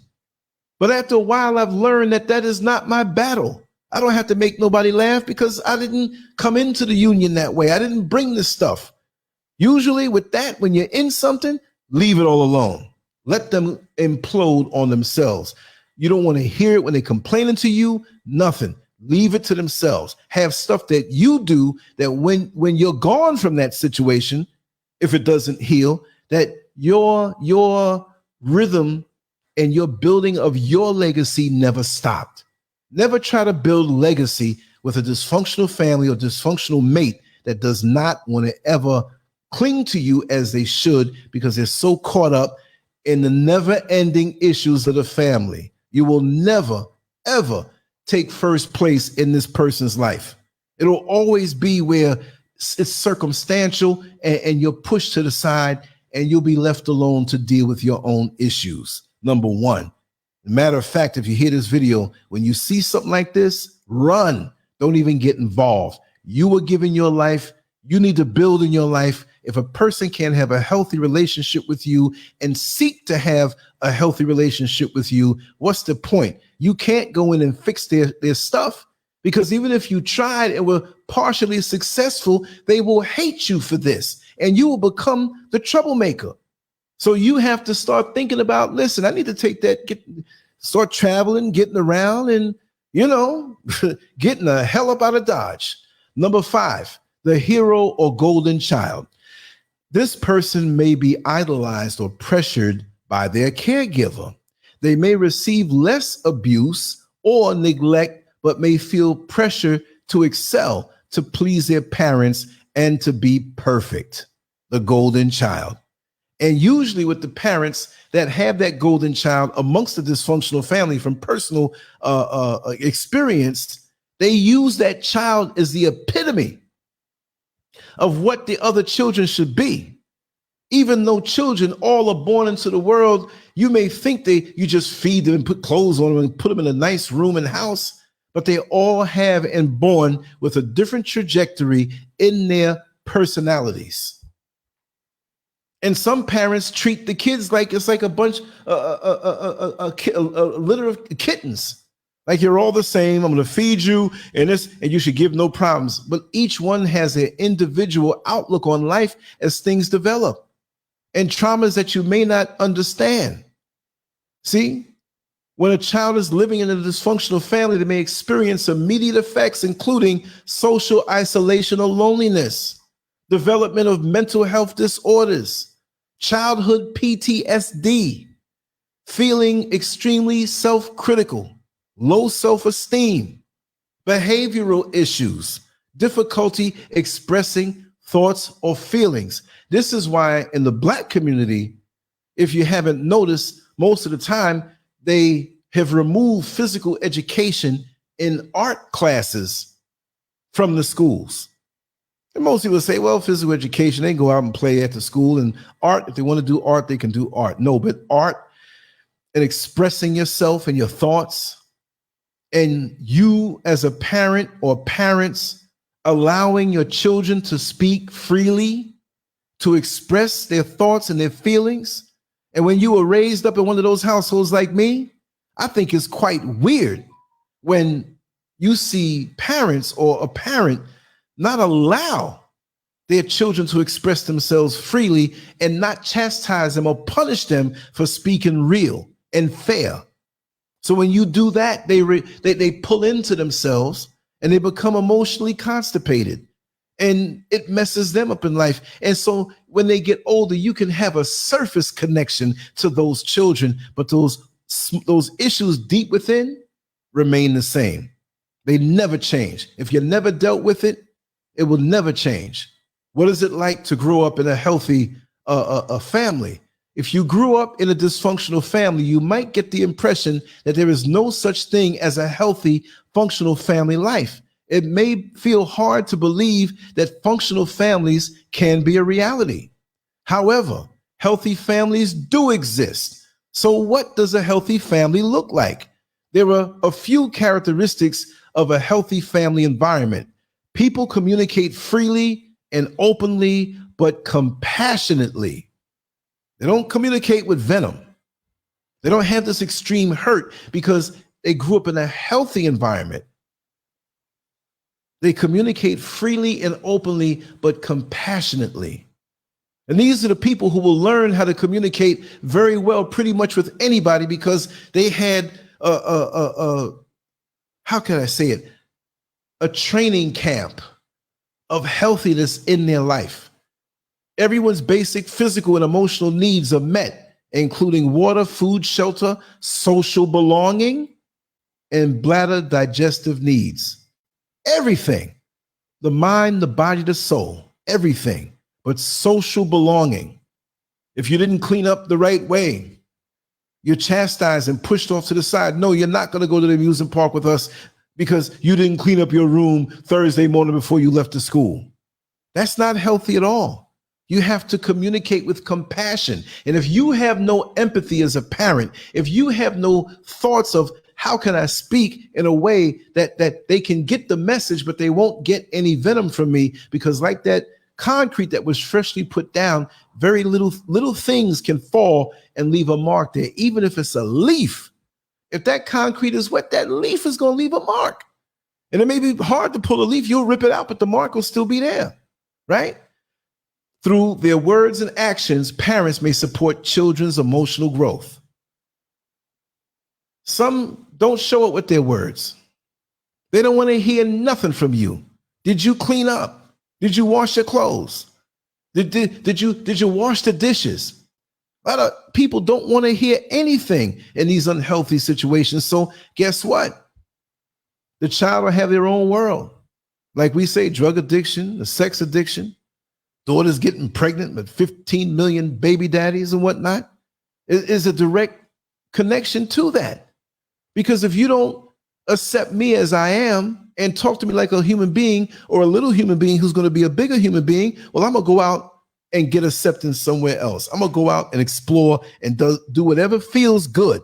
But after a while, I've learned that that is not my battle. I don't have to make nobody laugh because I didn't come into the union that way. I didn't bring this stuff. Usually with that, when you're in something, leave it all alone. Let them implode on themselves. You don't want to hear it when they're complaining to you, nothing. Leave it to themselves. Have stuff that you do that when you're gone from that situation, if it doesn't heal, that your rhythm and your building of your legacy never stopped. Never try to build legacy with a dysfunctional family or dysfunctional mate that does not want to ever cling to you as they should because they're so caught up in the never-ending issues of the family. You will never, ever take first place in this person's life. It'll always be where it's circumstantial and you're pushed to the side and you'll be left alone to deal with your own issues. Number 1. Matter of fact, if you hear this video, when you see something like this, run. Don't even get involved. You were given your life. You need to build in your life. If a person can't have a healthy relationship with you and seek to have a healthy relationship with you, what's the point? You can't go in and fix their stuff because even if you tried and were partially successful, they will hate you for this and you will become the troublemaker. So you have to start thinking about, listen, I need to take that, start traveling, getting around and, getting the hell up out of Dodge. Number 5, the hero or golden child. This person may be idolized or pressured by their caregiver. They may receive less abuse or neglect, but may feel pressure to excel, to please their parents, and to be perfect. The golden child. And usually with the parents that have that golden child amongst the dysfunctional family from personal experience, they use that child as the epitome of what the other children should be. Even though children all are born into the world, you may think you just feed them and put clothes on them and put them in a nice room and house, but they all have and born with a different trajectory in their personalities. And some parents treat the kids like it's like a bunch, a litter of kittens. Like you're all the same. I'm going to feed you and you should give no problems. But each one has an individual outlook on life as things develop and traumas that you may not understand. See, when a child is living in a dysfunctional family, they may experience immediate effects, including social isolation or loneliness, development of mental health disorders, childhood PTSD, feeling extremely self-critical, low self-esteem, behavioral issues, difficulty expressing thoughts or feelings. This is why in the Black community, if you haven't noticed, most of the time they have removed physical education in art classes from the schools. And most people say, well, physical education, they go out and play at the school, and art, if they want to do art, they can do art. No, but art and expressing yourself and your thoughts, and you as a parent or parents allowing your children to speak freely, to express their thoughts and their feelings. And when you were raised up in one of those households like me, I think it's quite weird when you see parents or a parent not allow their children to express themselves freely and not chastise them or punish them for speaking real and fair. So when you do that, they pull into themselves and they become emotionally constipated, and it messes them up in life. And so when they get older, you can have a surface connection to those children, but those issues deep within remain the same. They never change. If you never dealt with it, it will never change. What is it like to grow up in a healthy family? If you grew up in a dysfunctional family, you might get the impression that there is no such thing as a healthy, functional family life. It may feel hard to believe that functional families can be a reality. However, healthy families do exist. So what does a healthy family look like? There are a few characteristics of a healthy family environment. People communicate freely and openly, but compassionately. They don't communicate with venom. They don't have this extreme hurt because they grew up in a healthy environment. They communicate freely and openly, but compassionately. And these are the people who will learn how to communicate very well pretty much with anybody because they had how can I say it? A training camp of healthiness in their life. Everyone's basic physical and emotional needs are met, including water, food, shelter, social belonging, and bladder digestive needs. Everything. The mind, the body, the soul, everything, but social belonging. If you didn't clean up the right way, you're chastised and pushed off to the side. No, you're not going to go to the amusement park with us because you didn't clean up your room Thursday morning before you left to school. That's not healthy at all. You have to communicate with compassion. And if you have no empathy as a parent, if you have no thoughts of how can I speak in a way that they can get the message, but they won't get any venom from me, because like that concrete that was freshly put down, very little things can fall and leave a mark there. Even if it's a leaf, if that concrete is wet, that leaf is going to leave a mark. And it may be hard to pull a leaf. You'll rip it out, but the mark will still be there, right? Through their words and actions, parents may support children's emotional growth. Some don't show it with their words. They don't want to hear nothing from you. Did you clean up? Did you wash your clothes? Did you wash the dishes? A lot of people don't want to hear anything in these unhealthy situations. So guess what? The child will have their own world. Like we say, drug addiction, the sex addiction, daughters getting pregnant with 15 million baby daddies and whatnot. Is a direct connection to that. Because if you don't accept me as I am and talk to me like a human being or a little human being who's going to be a bigger human being, well, I'm going to go out and get acceptance somewhere else. I'm going to go out and explore and do whatever feels good,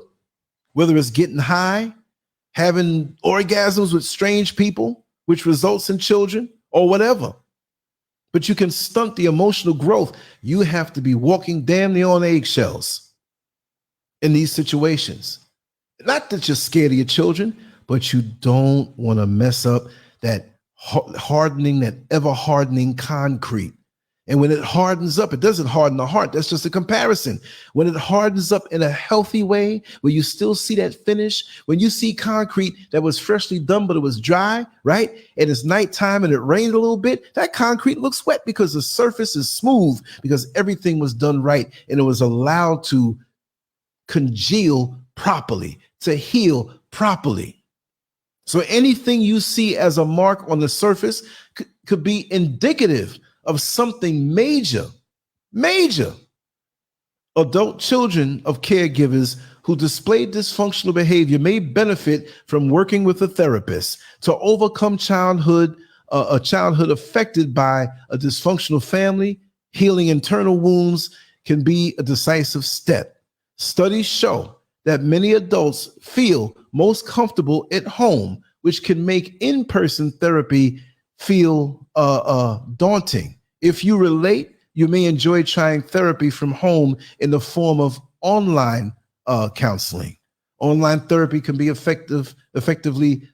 whether it's getting high, having orgasms with strange people, which results in children, or whatever. But you can stunt the emotional growth. You have to be walking damn near on eggshells in these situations. Not that you're scared of your children, but you don't want to mess up that hardening, that ever hardening concrete. And when it hardens up, it doesn't harden the heart. That's just a comparison. When it hardens up in a healthy way, where you still see that finish, when you see concrete that was freshly done, but it was dry, right? And it's nighttime and it rained a little bit, that concrete looks wet because the surface is smooth, because everything was done right and it was allowed to congeal properly, to heal properly. So anything you see as a mark on the surface could be indicative of something major. Adult children of caregivers who display dysfunctional behavior may benefit from working with a therapist to overcome a childhood affected by a dysfunctional family. Healing internal wounds can be a decisive step. Studies show that many adults feel most comfortable at home, which can make in-person therapy feel daunting. If you relate, you may enjoy trying therapy from home in the form of online counseling. Online therapy can be effectively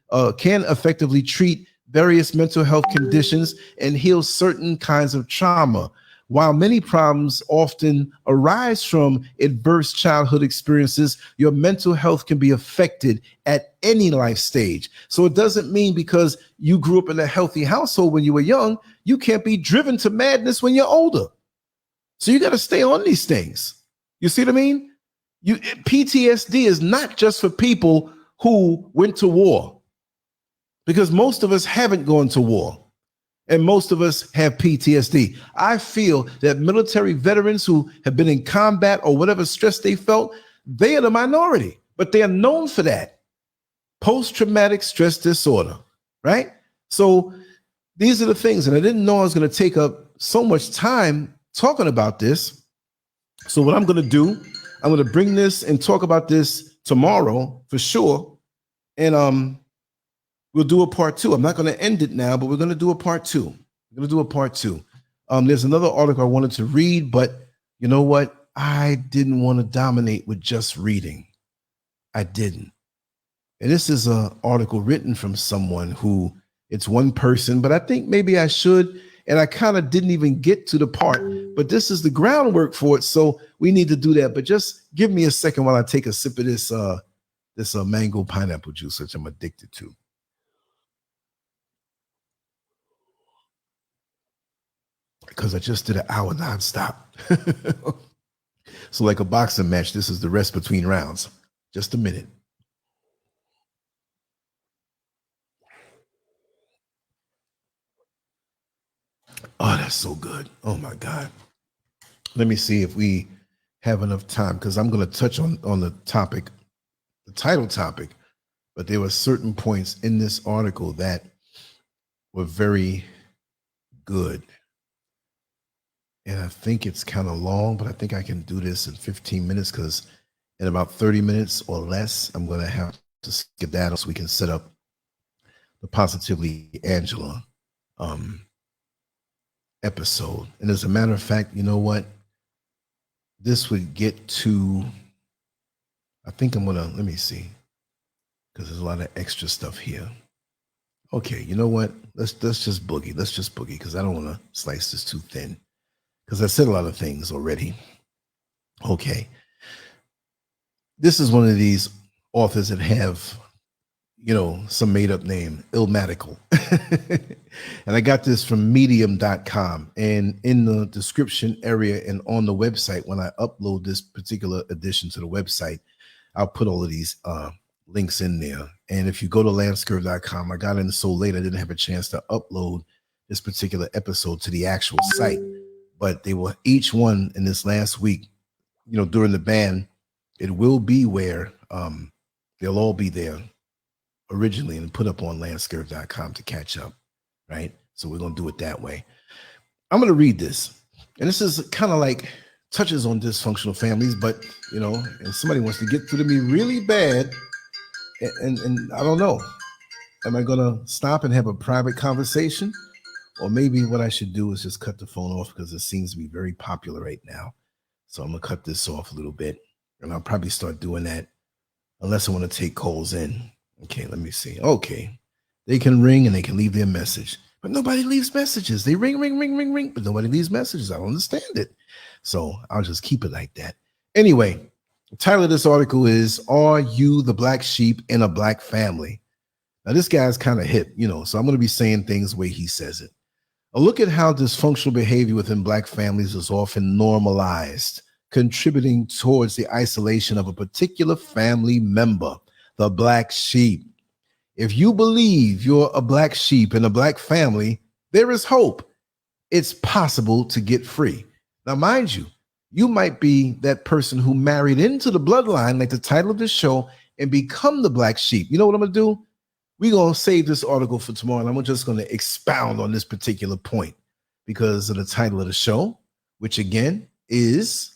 treat various mental health conditions and heal certain kinds of trauma. While many problems often arise from adverse childhood experiences, your mental health can be affected at any life stage. So it doesn't mean because you grew up in a healthy household when you were young, you can't be driven to madness when you're older. So you got to stay on these things. You see what I mean? PTSD is not just for people who went to war, because most of us haven't gone to war. And most of us have PTSD. I feel that military veterans who have been in combat or whatever stress they felt, they are the minority, but they are known for that. Post-traumatic stress disorder, right? So these are the things, and I didn't know I was going to take up so much time talking about this. So what I'm going to do, I'm going to bring this and talk about this tomorrow for sure. And we'll do a part 2. I'm not going to end it now, but we're going to do a part 2. We're going to do a part 2. There's another article I wanted to read, but you know what? I didn't want to dominate with just reading. I didn't. And this is an article written from someone who, it's one person, but I think maybe I should. And I kind of didn't even get to the part, but this is the groundwork for it. So we need to do that. But just give me a second while I take a sip of this mango pineapple juice, which I'm addicted to. Because I just did an hour nonstop. So like a boxing match, this is the rest between rounds. Just a minute. Oh, that's so good. Oh my God. Let me see if we have enough time, because I'm going to touch on the topic, the title topic, but there were certain points in this article that were very good. And I think it's kind of long, but I think I can do this in 15 minutes, because in about 30 minutes or less, I'm going to have to skedaddle so we can set up the Positively Angela episode. And as a matter of fact, you know what? This would get to, I think I'm going to, let me see, because there's a lot of extra stuff here. Okay, you know what? Let's just boogie. Let's just boogie, because I don't want to slice this too thin, because I said a lot of things already. Okay. This is one of these authors that have, you know, some made up name, Illmatical. And I got this from medium.com. And in the description area and on the website, when I upload this particular edition to the website, I'll put all of these links in there. And if you go to LANCESCURV.com, I got in so late I didn't have a chance to upload this particular episode to the actual site. But they were each one in this last week, you know, during the ban. It will be where they'll all be there originally and put up on LANCESCURV.com to catch up, right? So we're going to do it that way. I'm going to read this. And this is kind of like touches on dysfunctional families, but, you know, and somebody wants to get through to me really bad. And I don't know. Am I going to stop and have a private conversation? Or maybe what I should do is just cut the phone off, because it seems to be very popular right now. So I'm going to cut this off a little bit. And I'll probably start doing that unless I want to take calls in. Okay, let me see. Okay. They can ring and they can leave their message. But nobody leaves messages. They ring, ring, ring, ring, ring. But nobody leaves messages. I don't understand it. So I'll just keep it like that. Anyway, the title of this article is, Are You the Black Sheep in a Black Family? Now, this guy's kind of hip, you know, so I'm going to be saying things the way he says it. A look at how dysfunctional behavior within Black families is often normalized, contributing towards the isolation of a particular family member, the Black sheep. If you believe you're a Black sheep in a Black family, there is hope. It's possible to get free. Now, mind you, You might be that person who married into the bloodline, like the title of this show, and become the black sheep. You know what I'm going to do? We're going to save this article for tomorrow, and I'm just going to expound on this particular point because of the title of the show, which again is,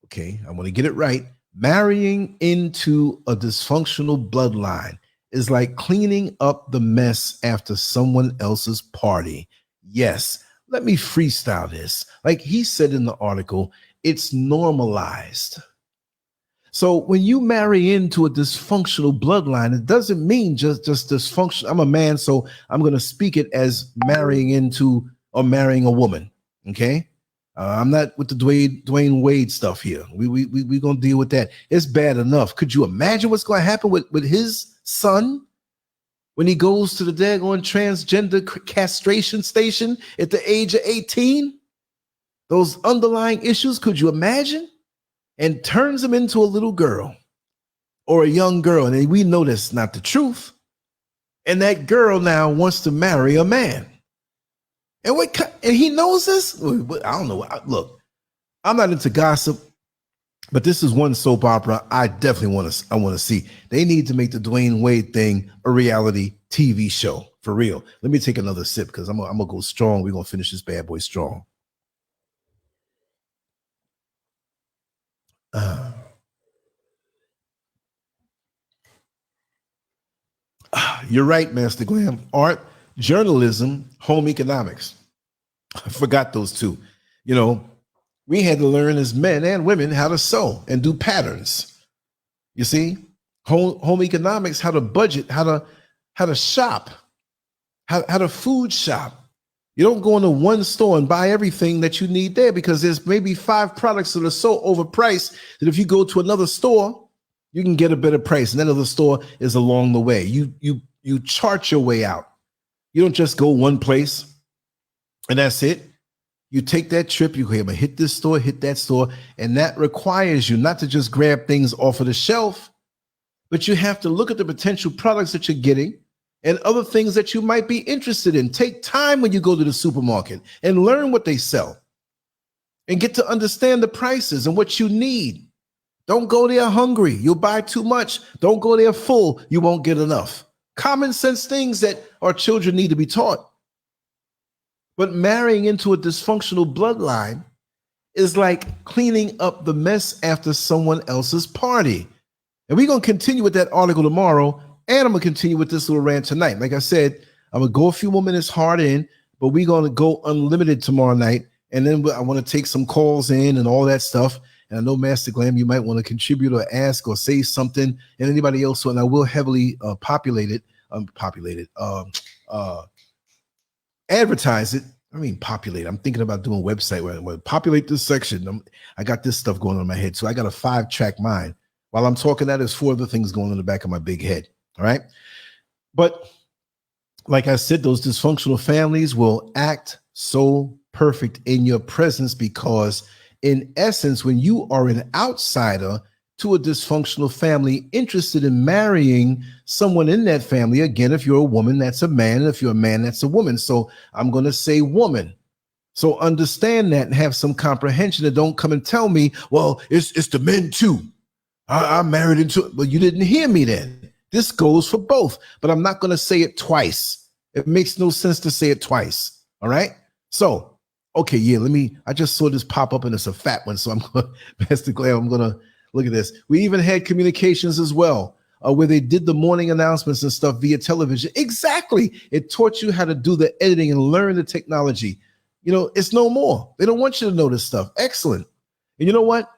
okay, I want to get it right. Marrying into a dysfunctional bloodline is like cleaning up the mess after someone else's party. Yes, let me freestyle this. Like he said in the article, it's normalized. So when you marry into a dysfunctional bloodline, it doesn't mean just dysfunction. I'm a man, so I'm going to speak it as marrying into or marrying a woman. Okay. I'm not with the Dwayne Wade stuff here. We going to deal with that. It's bad enough. Could you imagine what's going to happen with his son when he goes to the daggone transgender castration station at the age of 18? Those underlying issues, could you imagine? And turns him into a little girl or a young girl. And we know that's not the truth. And that girl now wants to marry a man. And he knows this? I don't know. Look, I'm not into gossip, but this is one soap opera I definitely want to see. They need to make the Dwayne Wade thing a reality TV show for real. Let me take another sip because I'm gonna go strong. We're gonna finish this bad boy strong. You're right, Master Glam. Art, journalism, home economics. I forgot those two. You know, we had to learn as men and women how to sew and do patterns. You see, home economics, how to budget, how to shop, how to food shop. You don't go into one store and buy everything that you need there because there's maybe 5 products that are so overpriced that if you go to another store, you can get a better price. And that other store is along the way. You chart your way out. You don't just go one place and that's it. You take that trip, you go, hit this store, hit that store, and that requires you not to just grab things off of the shelf, but you have to look at the potential products that you're getting and other things that you might be interested in. Take time when you go to the supermarket and learn what they sell and get to understand the prices and what you need. Don't go there hungry. You'll buy too much. Don't go there full. You won't get enough. Common sense things that our children need to be taught. But marrying into a dysfunctional bloodline is like cleaning up the mess after someone else's party. And we're going to continue with that article tomorrow. And I'm going to continue with this little rant tonight. Like I said, I'm going to go a few more minutes hard in, but we're going to go unlimited tomorrow night. And then I want to take some calls in and all that stuff. And I know, Master Glam, you might want to contribute or ask or say something. And anybody else, and I will heavily advertise it. I mean, populate. I'm thinking about doing a website where I'm going to populate this section. I got this stuff going on in my head. So I got a 5-track mind. While I'm talking, there's 4 other things going on in the back of my big head. All right. But like I said, those dysfunctional families will act so perfect in your presence because in essence, when you are an outsider to a dysfunctional family interested in marrying someone in that family, again, if you're a woman, that's a man. And if you're a man, that's a woman. So I'm going to say woman. So understand that and have some comprehension and don't come and tell me, well, it's the men too. I'm married into, well, you didn't hear me then. This goes for both, but I'm not going to say it twice. It makes no sense to say it twice. All right. So, okay. Yeah. I just saw this pop up and it's a fat one. So I'm going to, Master Glam, I'm going to look at this. We even had communications as well, where they did the morning announcements and stuff via television. Exactly. It taught you how to do the editing and learn the technology. You know, it's no more. They don't want you to know this stuff. Excellent. And you know what?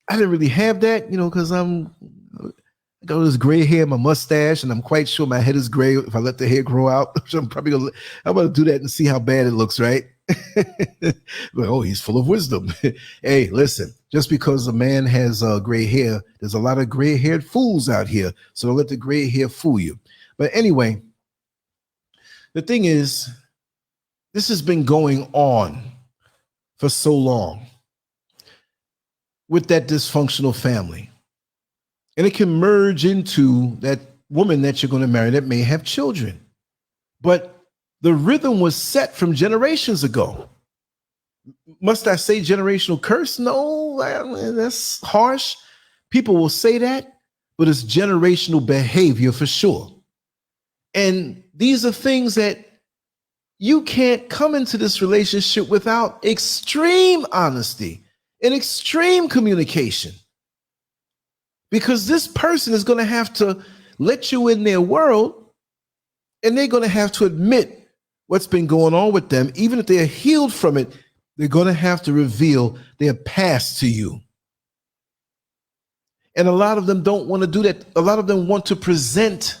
I didn't really have that, you know, because I got all this gray hair, my mustache, and I'm quite sure my head is gray if I let the hair grow out. I'm probably I'm gonna do that and see how bad it looks, right? But, oh, he's full of wisdom. Hey, listen, just because a man has gray hair, there's a lot of gray-haired fools out here. So don't let the gray hair fool you. But anyway, the thing is, this has been going on for so long with that dysfunctional family. And it can merge into that woman that you're going to marry that may have children. But the rhythm was set from generations ago. Must I say generational curse? No, that's harsh. People will say that, but it's generational behavior for sure. And these are things that you can't come into this relationship without extreme honesty and extreme communication. Because this person is going to have to let you in their world, and they're going to have to admit what's been going on with them. Even if they're healed from it, they're going to have to reveal their past to you. And a lot of them don't want to do that. A lot of them want to present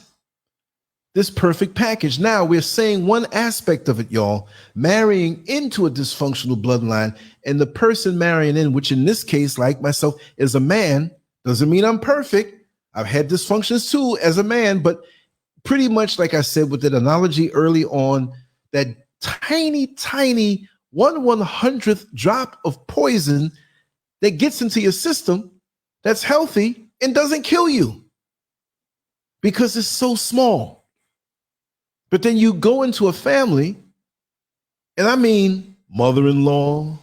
this perfect package. Now we're saying one aspect of it, y'all, marrying into a dysfunctional bloodline, and the person marrying in, which in this case, like myself, is a man, doesn't mean I'm perfect. I've had dysfunctions too as a man, but pretty much like I said with that analogy early on, that tiny, tiny 1/100th drop of poison that gets into your system that's healthy and doesn't kill you because it's so small. But then you go into a family, and I mean mother-in-law,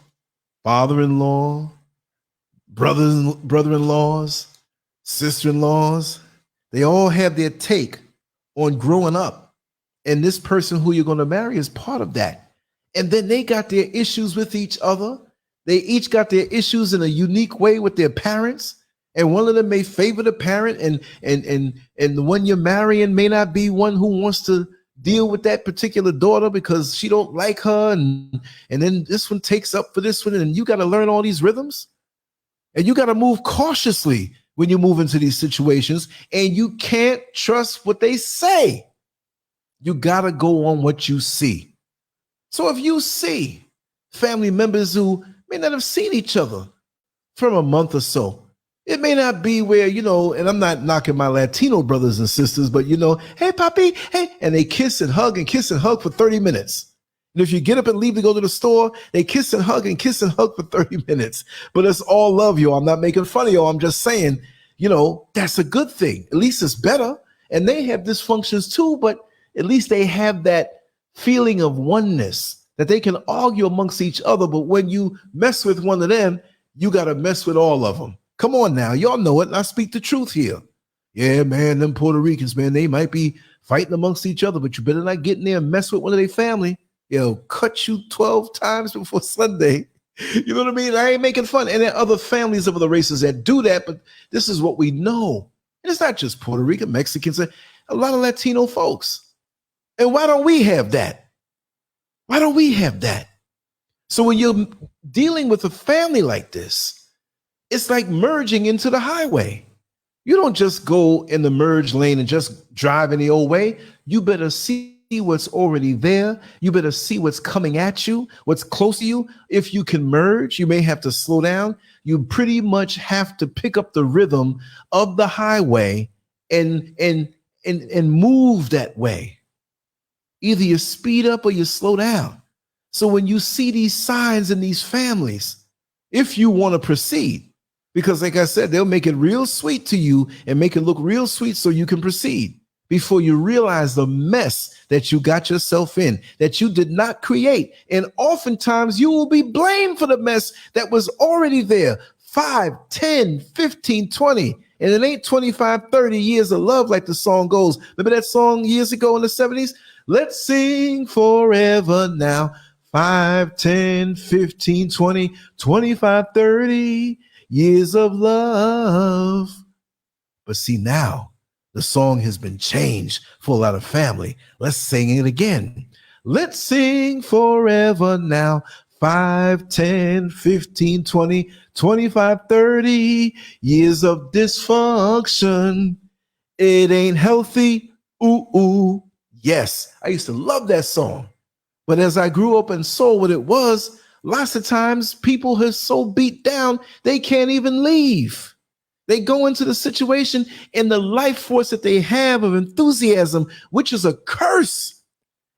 father-in-law, brother-in-laws, sister-in-laws, they all have their take on growing up. And this person who you're going to marry is part of that. And then they got their issues with each other. They each got their issues in a unique way with their parents. And one of them may favor the parent, and the one you're marrying may not be one who wants to deal with that particular daughter because she don't like her. And then this one takes up for this one. And you got to learn all these rhythms. And you got to move cautiously when you move into these situations. And you can't trust what they say. You got to go on what you see. So if you see family members who may not have seen each other from a month or so, it may not be where, and I'm not knocking my Latino brothers and sisters, but hey, papi, hey, and they kiss and hug for 30 minutes. And if you get up and leave to go to the store, they kiss and hug for 30 minutes. But it's all love, y'all. I'm not making fun of y'all. I'm just saying, that's a good thing. At least it's better. And they have dysfunctions too, but at least they have that feeling of oneness that they can argue amongst each other. But when you mess with one of them, you got to mess with all of them. Come on now. Y'all know it. And I speak the truth here. Yeah, man, them Puerto Ricans, man, they might be fighting amongst each other, but you better not get in there and mess with one of their family. They'll cut you 12 times before Sunday. You know what I mean? I ain't making fun. And there are other families of other races that do that, but this is what we know. And it's not just Puerto Rican, Mexicans, a lot of Latino folks. And why don't we have that? Why don't we have that? So when you're dealing with a family like this, it's like merging into the highway. You don't just go in the merge lane and just drive in the old way. You better see what's already there. You better see what's coming at you, what's close to you. If you can merge, you may have to slow down. You pretty much have to pick up the rhythm of the highway and move that way. Either you speed up or you slow down. So when you see these signs in these families, if you want to proceed, because like I said, they'll make it real sweet to you and make it look real sweet so you can proceed before you realize the mess that you got yourself in, that you did not create. And oftentimes you will be blamed for the mess that was already there 5, 10, 15, 20. And it ain't 25, 30 years of love like the song goes. Remember that song years ago in the 70s? Let's sing forever now. 5, 10, 15, 20, 25, 30 years of love. But see, now the song has been changed for a lot of family. Let's sing it again. Let's sing forever now. 5, 10, 15, 20, 25, 30 years of dysfunction. It ain't healthy. Ooh, ooh. Yes, I used to love that song. But as I grew up and saw what it was, lots of times people are so beat down, they can't even leave. They go into the situation and the life force that they have of enthusiasm, which is a curse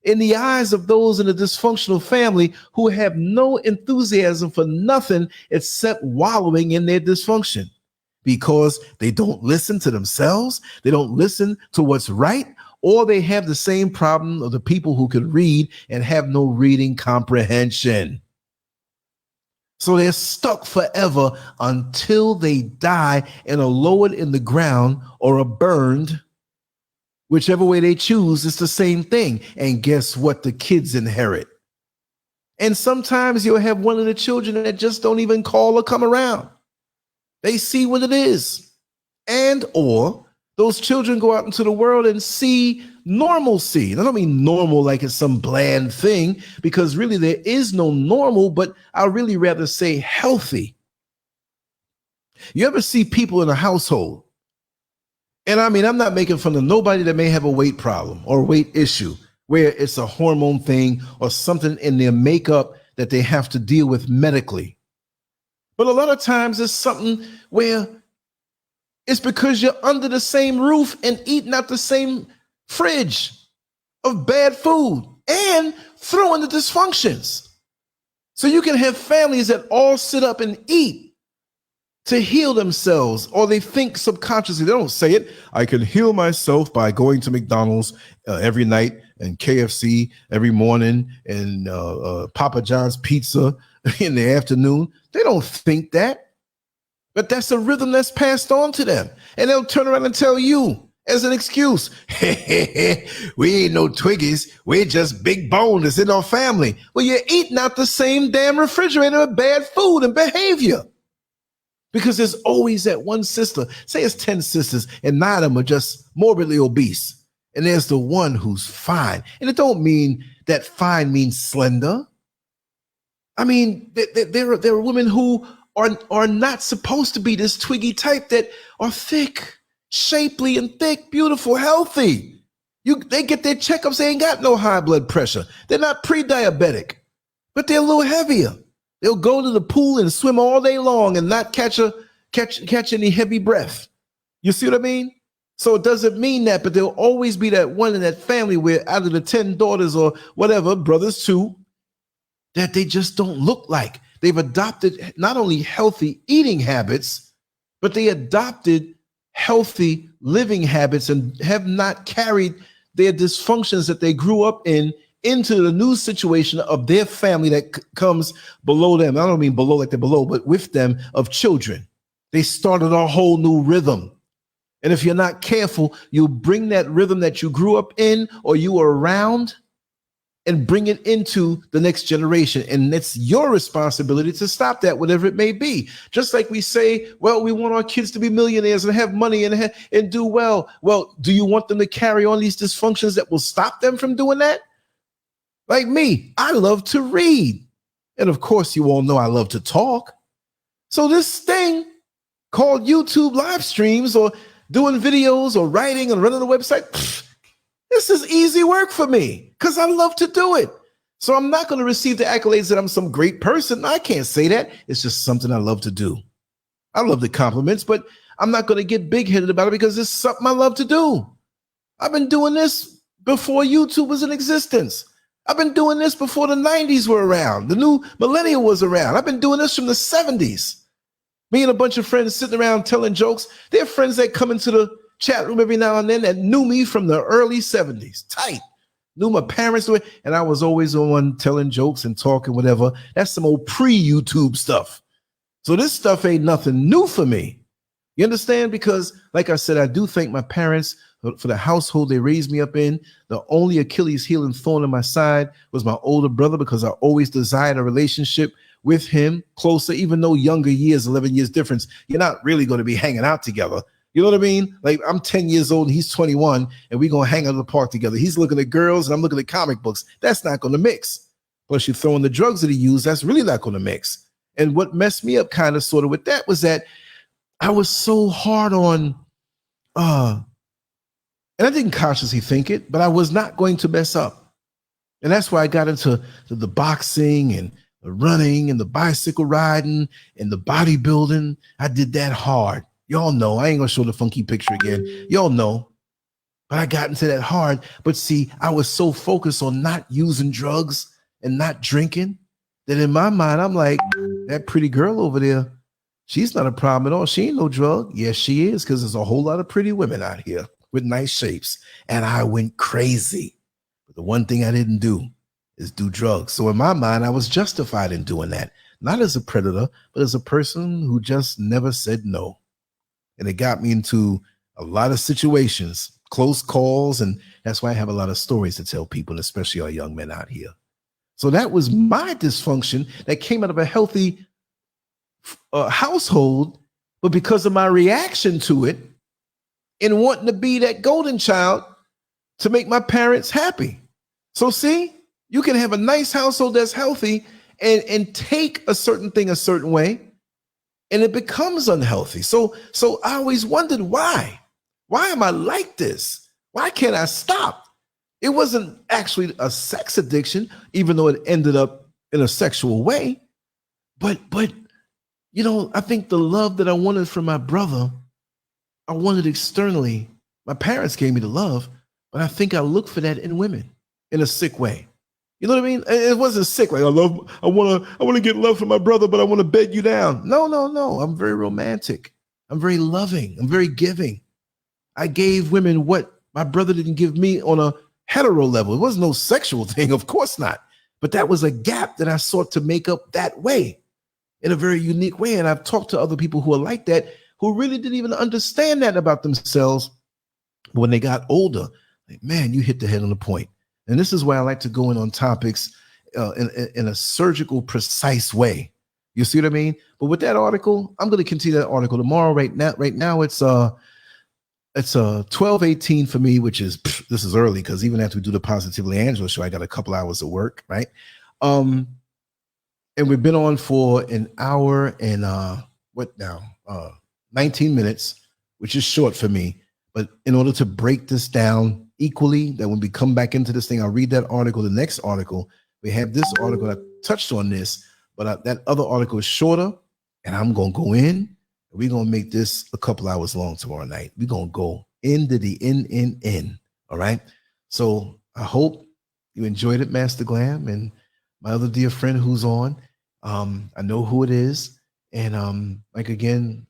in the eyes of those in a dysfunctional family who have no enthusiasm for nothing except wallowing in their dysfunction because they don't listen to themselves. They don't listen to what's right, or they have the same problem of the people who can read and have no reading comprehension. So they're stuck forever until they die and are lowered in the ground or are burned. Whichever way they choose, it's the same thing. And guess what? The kids inherit. And sometimes you'll have one of the children that just don't even call or come around. They see what it is. And or those children go out into the world and see normalcy. And I don't mean normal like it's some bland thing, because really there is no normal, but I'd really rather say healthy. You ever see people in a household? And I mean, I'm not making fun of nobody that may have a weight problem or weight issue, where it's a hormone thing or something in their makeup that they have to deal with medically. But a lot of times it's something where it's because you're under the same roof and eating out the same fridge of bad food and throwing the dysfunctions. So you can have families that all sit up and eat to heal themselves, or they think subconsciously, they don't say it, I can heal myself by going to McDonald's every night and KFC every morning and Papa John's pizza in the afternoon. They don't think that, but that's a rhythm that's passed on to them. And they'll turn around and tell you as an excuse, we ain't no Twiggies, we're just big bone that's in our family. Well, you're eating out the same damn refrigerator of bad food and behavior. Because there's always that one sister, say it's 10 sisters, and 9 of them are just morbidly obese. And there's the one who's fine. And it don't mean that fine means slender. I mean, there are women who are not supposed to be this twiggy type, that are thick, shapely and thick, beautiful, healthy. They get their checkups, they ain't got no high blood pressure. They're not pre-diabetic, but they're a little heavier. They'll go to the pool and swim all day long and not catch any heavy breath. You see what I mean? So it doesn't mean that, but there'll always be that one in that family where out of the 10 daughters or whatever, brothers too, that they just don't look like. They've adopted not only healthy eating habits, but they adopted healthy living habits and have not carried their dysfunctions that they grew up in into the new situation of their family that comes below them. I don't mean below like they're below, but with them, of children. They started a whole new rhythm. And if you're not careful, you'll bring that rhythm that you grew up in or you were around and bring it into the next generation. And it's your responsibility to stop that, whatever it may be. Just like we say, well, we want our kids to be millionaires and have money and do well. Well, do you want them to carry on these dysfunctions that will stop them from doing that? Like me, I love to read. And of course, you all know I love to talk. So this thing called YouTube live streams or doing videos or writing and running a website, this is easy work for me because I love to do it. So I'm not going to receive the accolades that I'm some great person. I can't say that. It's just something I love to do. I love the compliments, but I'm not going to get big-headed about it because it's something I love to do. I've been doing this before YouTube was in existence. I've been doing this before the 90s were around. The new millennial was around. I've been doing this from the 70s. Me and a bunch of friends sitting around telling jokes. There are friends that come into the chat room every now and then that knew me from the early 70s. Tight. Knew my parents, and I was always the one telling jokes and talking, whatever. That's some old pre-YouTube stuff. So this stuff ain't nothing new for me. You understand? Because, like I said, I do thank my parents for the household they raised me up in. The only Achilles heel and thorn in my side was my older brother, because I always desired a relationship with him closer, even though younger years, 11 years difference, you're not really going to be hanging out together. You know what I mean? Like, I'm 10 years old and he's 21 and we're going to hang out in the park together. He's looking at girls and I'm looking at comic books. That's not going to mix. Plus you throw in the drugs that he used, that's really not going to mix. And what messed me up kind of sort of with that was that I was so hard on, and I didn't consciously think it, but I was not going to mess up. And that's why I got into the boxing and the running and the bicycle riding and the bodybuilding. I did that hard. Y'all know, I ain't gonna show the funky picture again. Y'all know, but I got into that hard. But see, I was so focused on not using drugs and not drinking that in my mind, I'm like, that pretty girl over there, she's not a problem at all. She ain't no drug. Yes, she is, because there's a whole lot of pretty women out here with nice shapes. And I went crazy. But the one thing I didn't do is do drugs. So in my mind, I was justified in doing that. not as a predator, but as a person who just never said no. And it got me into a lot of situations, close calls, and that's why I have a lot of stories to tell people, especially our young men out here. So that was my dysfunction that came out of a healthy household, but because of my reaction to it and wanting to be that golden child to make my parents happy. So see, you can have a nice household that's healthy and take a certain thing a certain way, and it becomes unhealthy. So I always wondered why. Why am I like this? Why can't I stop? It wasn't actually a sex addiction, even though it ended up in a sexual way. But you know, I think the love that I wanted from my brother, I wanted externally. My parents gave me the love, but I think I looked for that in women in a sick way. You know what I mean? It wasn't sick like I want to get love from my brother, but I want to beg you down. No. I'm very romantic. I'm very loving. I'm very giving. I gave women what my brother didn't give me on a hetero level. It was no sexual thing, of course not. But that was a gap that I sought to make up that way, in a very unique way. And I've talked to other people who are like that, who really didn't even understand that about themselves when they got older. Like, man, you hit the head on the point. And this is why I like to go in on topics in a surgical, precise way. You see what I mean? But with that article, I'm going to continue that article tomorrow. Right now it's 12:18 for me, which is, this is early because even after we do the Positively Angela show, I got a couple hours of work, right? And we've been on for an hour and 19 minutes, which is short for me. But in order to break this down equally, that when we come back into this thing, I'll read that article, the next article. We have this article that touched on this, but that other article is shorter, and I'm going to go in, and we're going to make this a couple hours long tomorrow night. We're going to go into the in. All right? So I hope you enjoyed it, Master Glam, and my other dear friend who's on. I know who it is. And again,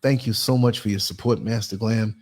thank you so much for your support, Master Glam.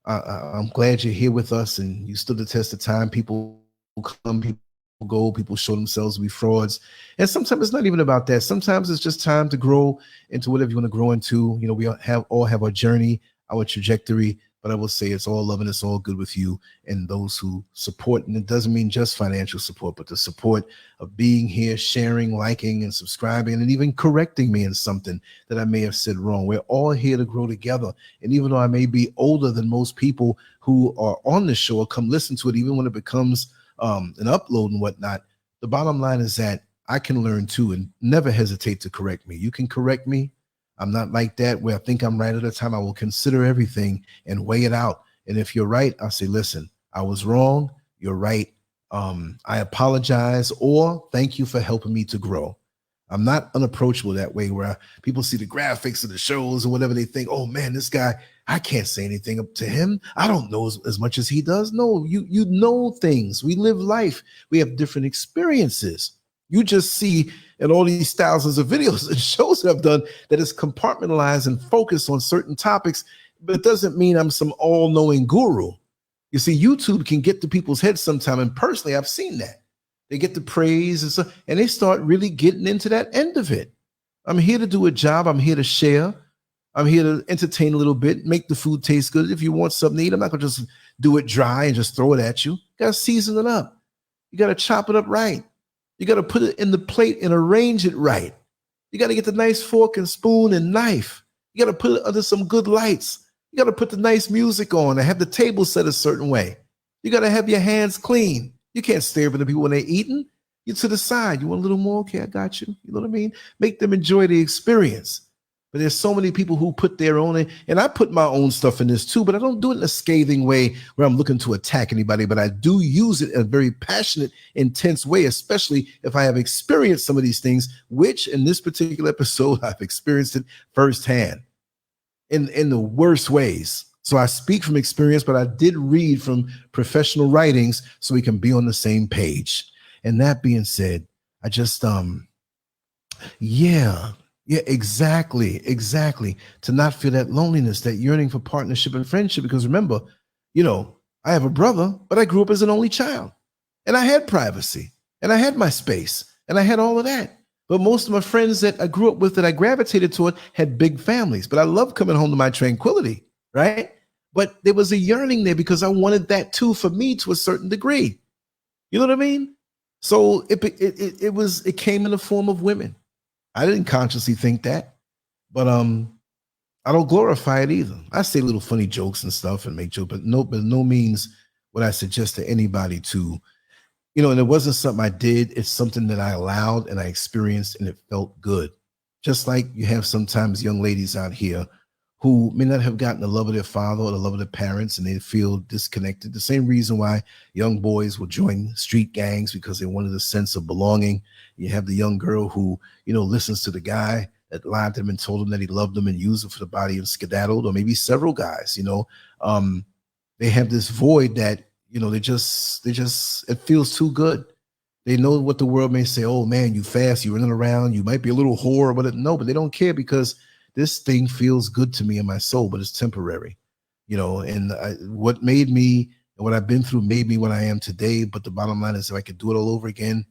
I'm glad you're here with us and you stood the test of time. People come, people go, people show themselves to be frauds. And sometimes it's not even about that. Sometimes it's just time to grow into whatever you want to grow into. You know, we all have our journey, our trajectory, but I will say it's all love and it's all good with you and those who support. And it doesn't mean just financial support, but the support of being here, sharing, liking, and subscribing, and even correcting me in something that I may have said wrong. We're all here to grow together. And even though I may be older than most people who are on the show or come listen to it, even when it becomes an upload and whatnot, the bottom line is that I can learn too, and never hesitate to correct me. You can correct me. I'm not like that where I think I'm right at a time. I will consider everything and weigh it out. And if you're right, I'll say, listen, I was wrong. You're right. I apologize, or thank you for helping me to grow. I'm not unapproachable that way where people see the graphics of the shows or whatever. They think, oh man, this guy, I can't say anything up to him. I don't know as much as he does. No, you know things. We live life. We have different experiences. You just see in all these thousands of videos and shows that I've done that is compartmentalized and focused on certain topics, but it doesn't mean I'm some all-knowing guru. You see, YouTube can get to people's heads sometime, and personally, I've seen that. They get the praise and stuff, and they start really getting into that end of it. I'm here to do a job. I'm here to share. I'm here to entertain a little bit, make the food taste good. If you want something to eat, I'm not going to just do it dry and just throw it at you. You got to season it up. You got to chop it up right. You got to put it in the plate and arrange it right. You got to get the nice fork and spoon and knife. You got to put it under some good lights. You got to put the nice music on and have the table set a certain way. You got to have your hands clean. You can't stare at the people when they're eating. You to the side. You want a little more? Okay, I got you. You know what I mean? Make them enjoy the experience. But there's so many people who put their own in, and I put my own stuff in this too, but I don't do it in a scathing way where I'm looking to attack anybody, but I do use it in a very passionate, intense way, especially if I have experienced some of these things, which in this particular episode, I've experienced it firsthand in the worst ways. So I speak from experience, but I did read from professional writings so we can be on the same page. And that being said, I just, yeah, exactly. To not feel that loneliness, that yearning for partnership and friendship. Because remember, I have a brother, but I grew up as an only child. And I had privacy. And I had my space. And I had all of that. But most of my friends that I grew up with that I gravitated toward had big families. But I love coming home to my tranquility, right? But there was a yearning there because I wanted that too for me to a certain degree. You know what I mean? So it came in the form of women. I didn't consciously think that, but I don't glorify it either. I say little funny jokes and stuff and make jokes, but no means would I suggest to anybody to, and it wasn't something I did. It's something that I allowed and I experienced and it felt good. Just like you have sometimes young ladies out here who may not have gotten the love of their father or the love of their parents and they feel disconnected. The same reason why young boys will join street gangs because they wanted a sense of belonging. You have the young girl who, listens to the guy that lied to them and told him that he loved them and used them for the body and skedaddled, or maybe several guys, they have this void that, they just, it feels too good. They know what the world may say. Oh man, you fast, you're running around, you might be a little whore, but but they don't care because this thing feels good to me in my soul, but it's temporary, and what made me and what I've been through made me what I am today. But the bottom line is if I could do it all over again,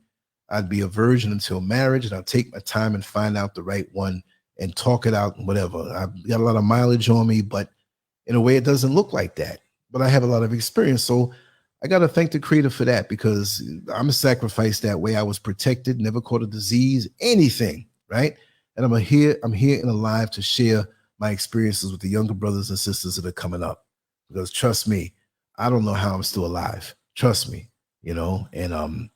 I'd be a virgin until marriage, and I'll take my time and find out the right one and talk it out and whatever. I've got a lot of mileage on me, but in a way it doesn't look like that. But I have a lot of experience. So I got to thank the Creator for that because I'm a sacrifice that way. I was protected, never caught a disease, anything, right? And I'm here and alive to share my experiences with the younger brothers and sisters that are coming up. Because trust me, I don't know how I'm still alive. Trust me, and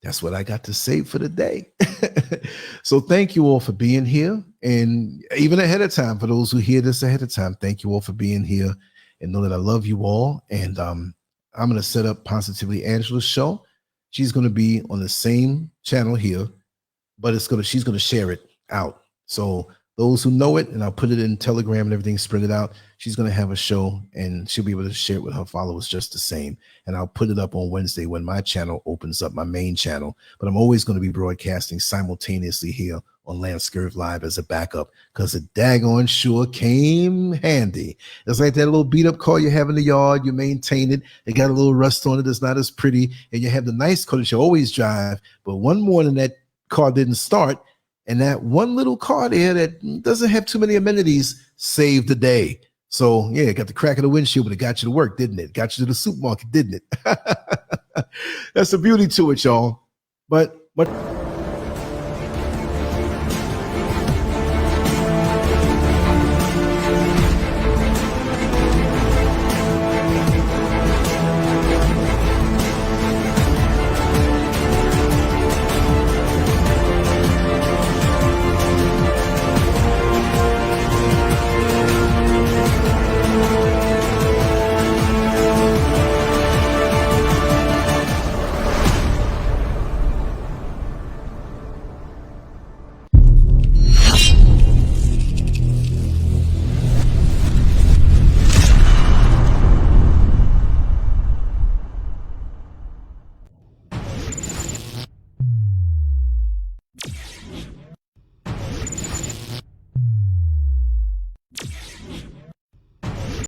that's what I got to say for the day. So thank you all for being here. And even ahead of time, for those who hear this ahead of time, thank you all for being here and know that I love you all. And I'm going to set up Positively Angela's show. She's going to be on the same channel here, but she's going to share it out. So those who know it, and I'll put it in Telegram and everything, spread it out. She's going to have a show and she'll be able to share it with her followers just the same. And I'll put it up on Wednesday when my channel opens up, my main channel. But I'm always going to be broadcasting simultaneously here on LANCESCURV Live as a backup because the daggone sure came handy. It's like that little beat up car you have in the yard. You maintain it. It got a little rust on it. It's not as pretty. And you have the nice car that you always drive. But one morning that car didn't start. And that one little car there that doesn't have too many amenities saved the day. So yeah, it got the crack of the windshield, but it got you to work, didn't it? Got you to the supermarket, didn't it? That's the beauty to it, y'all. But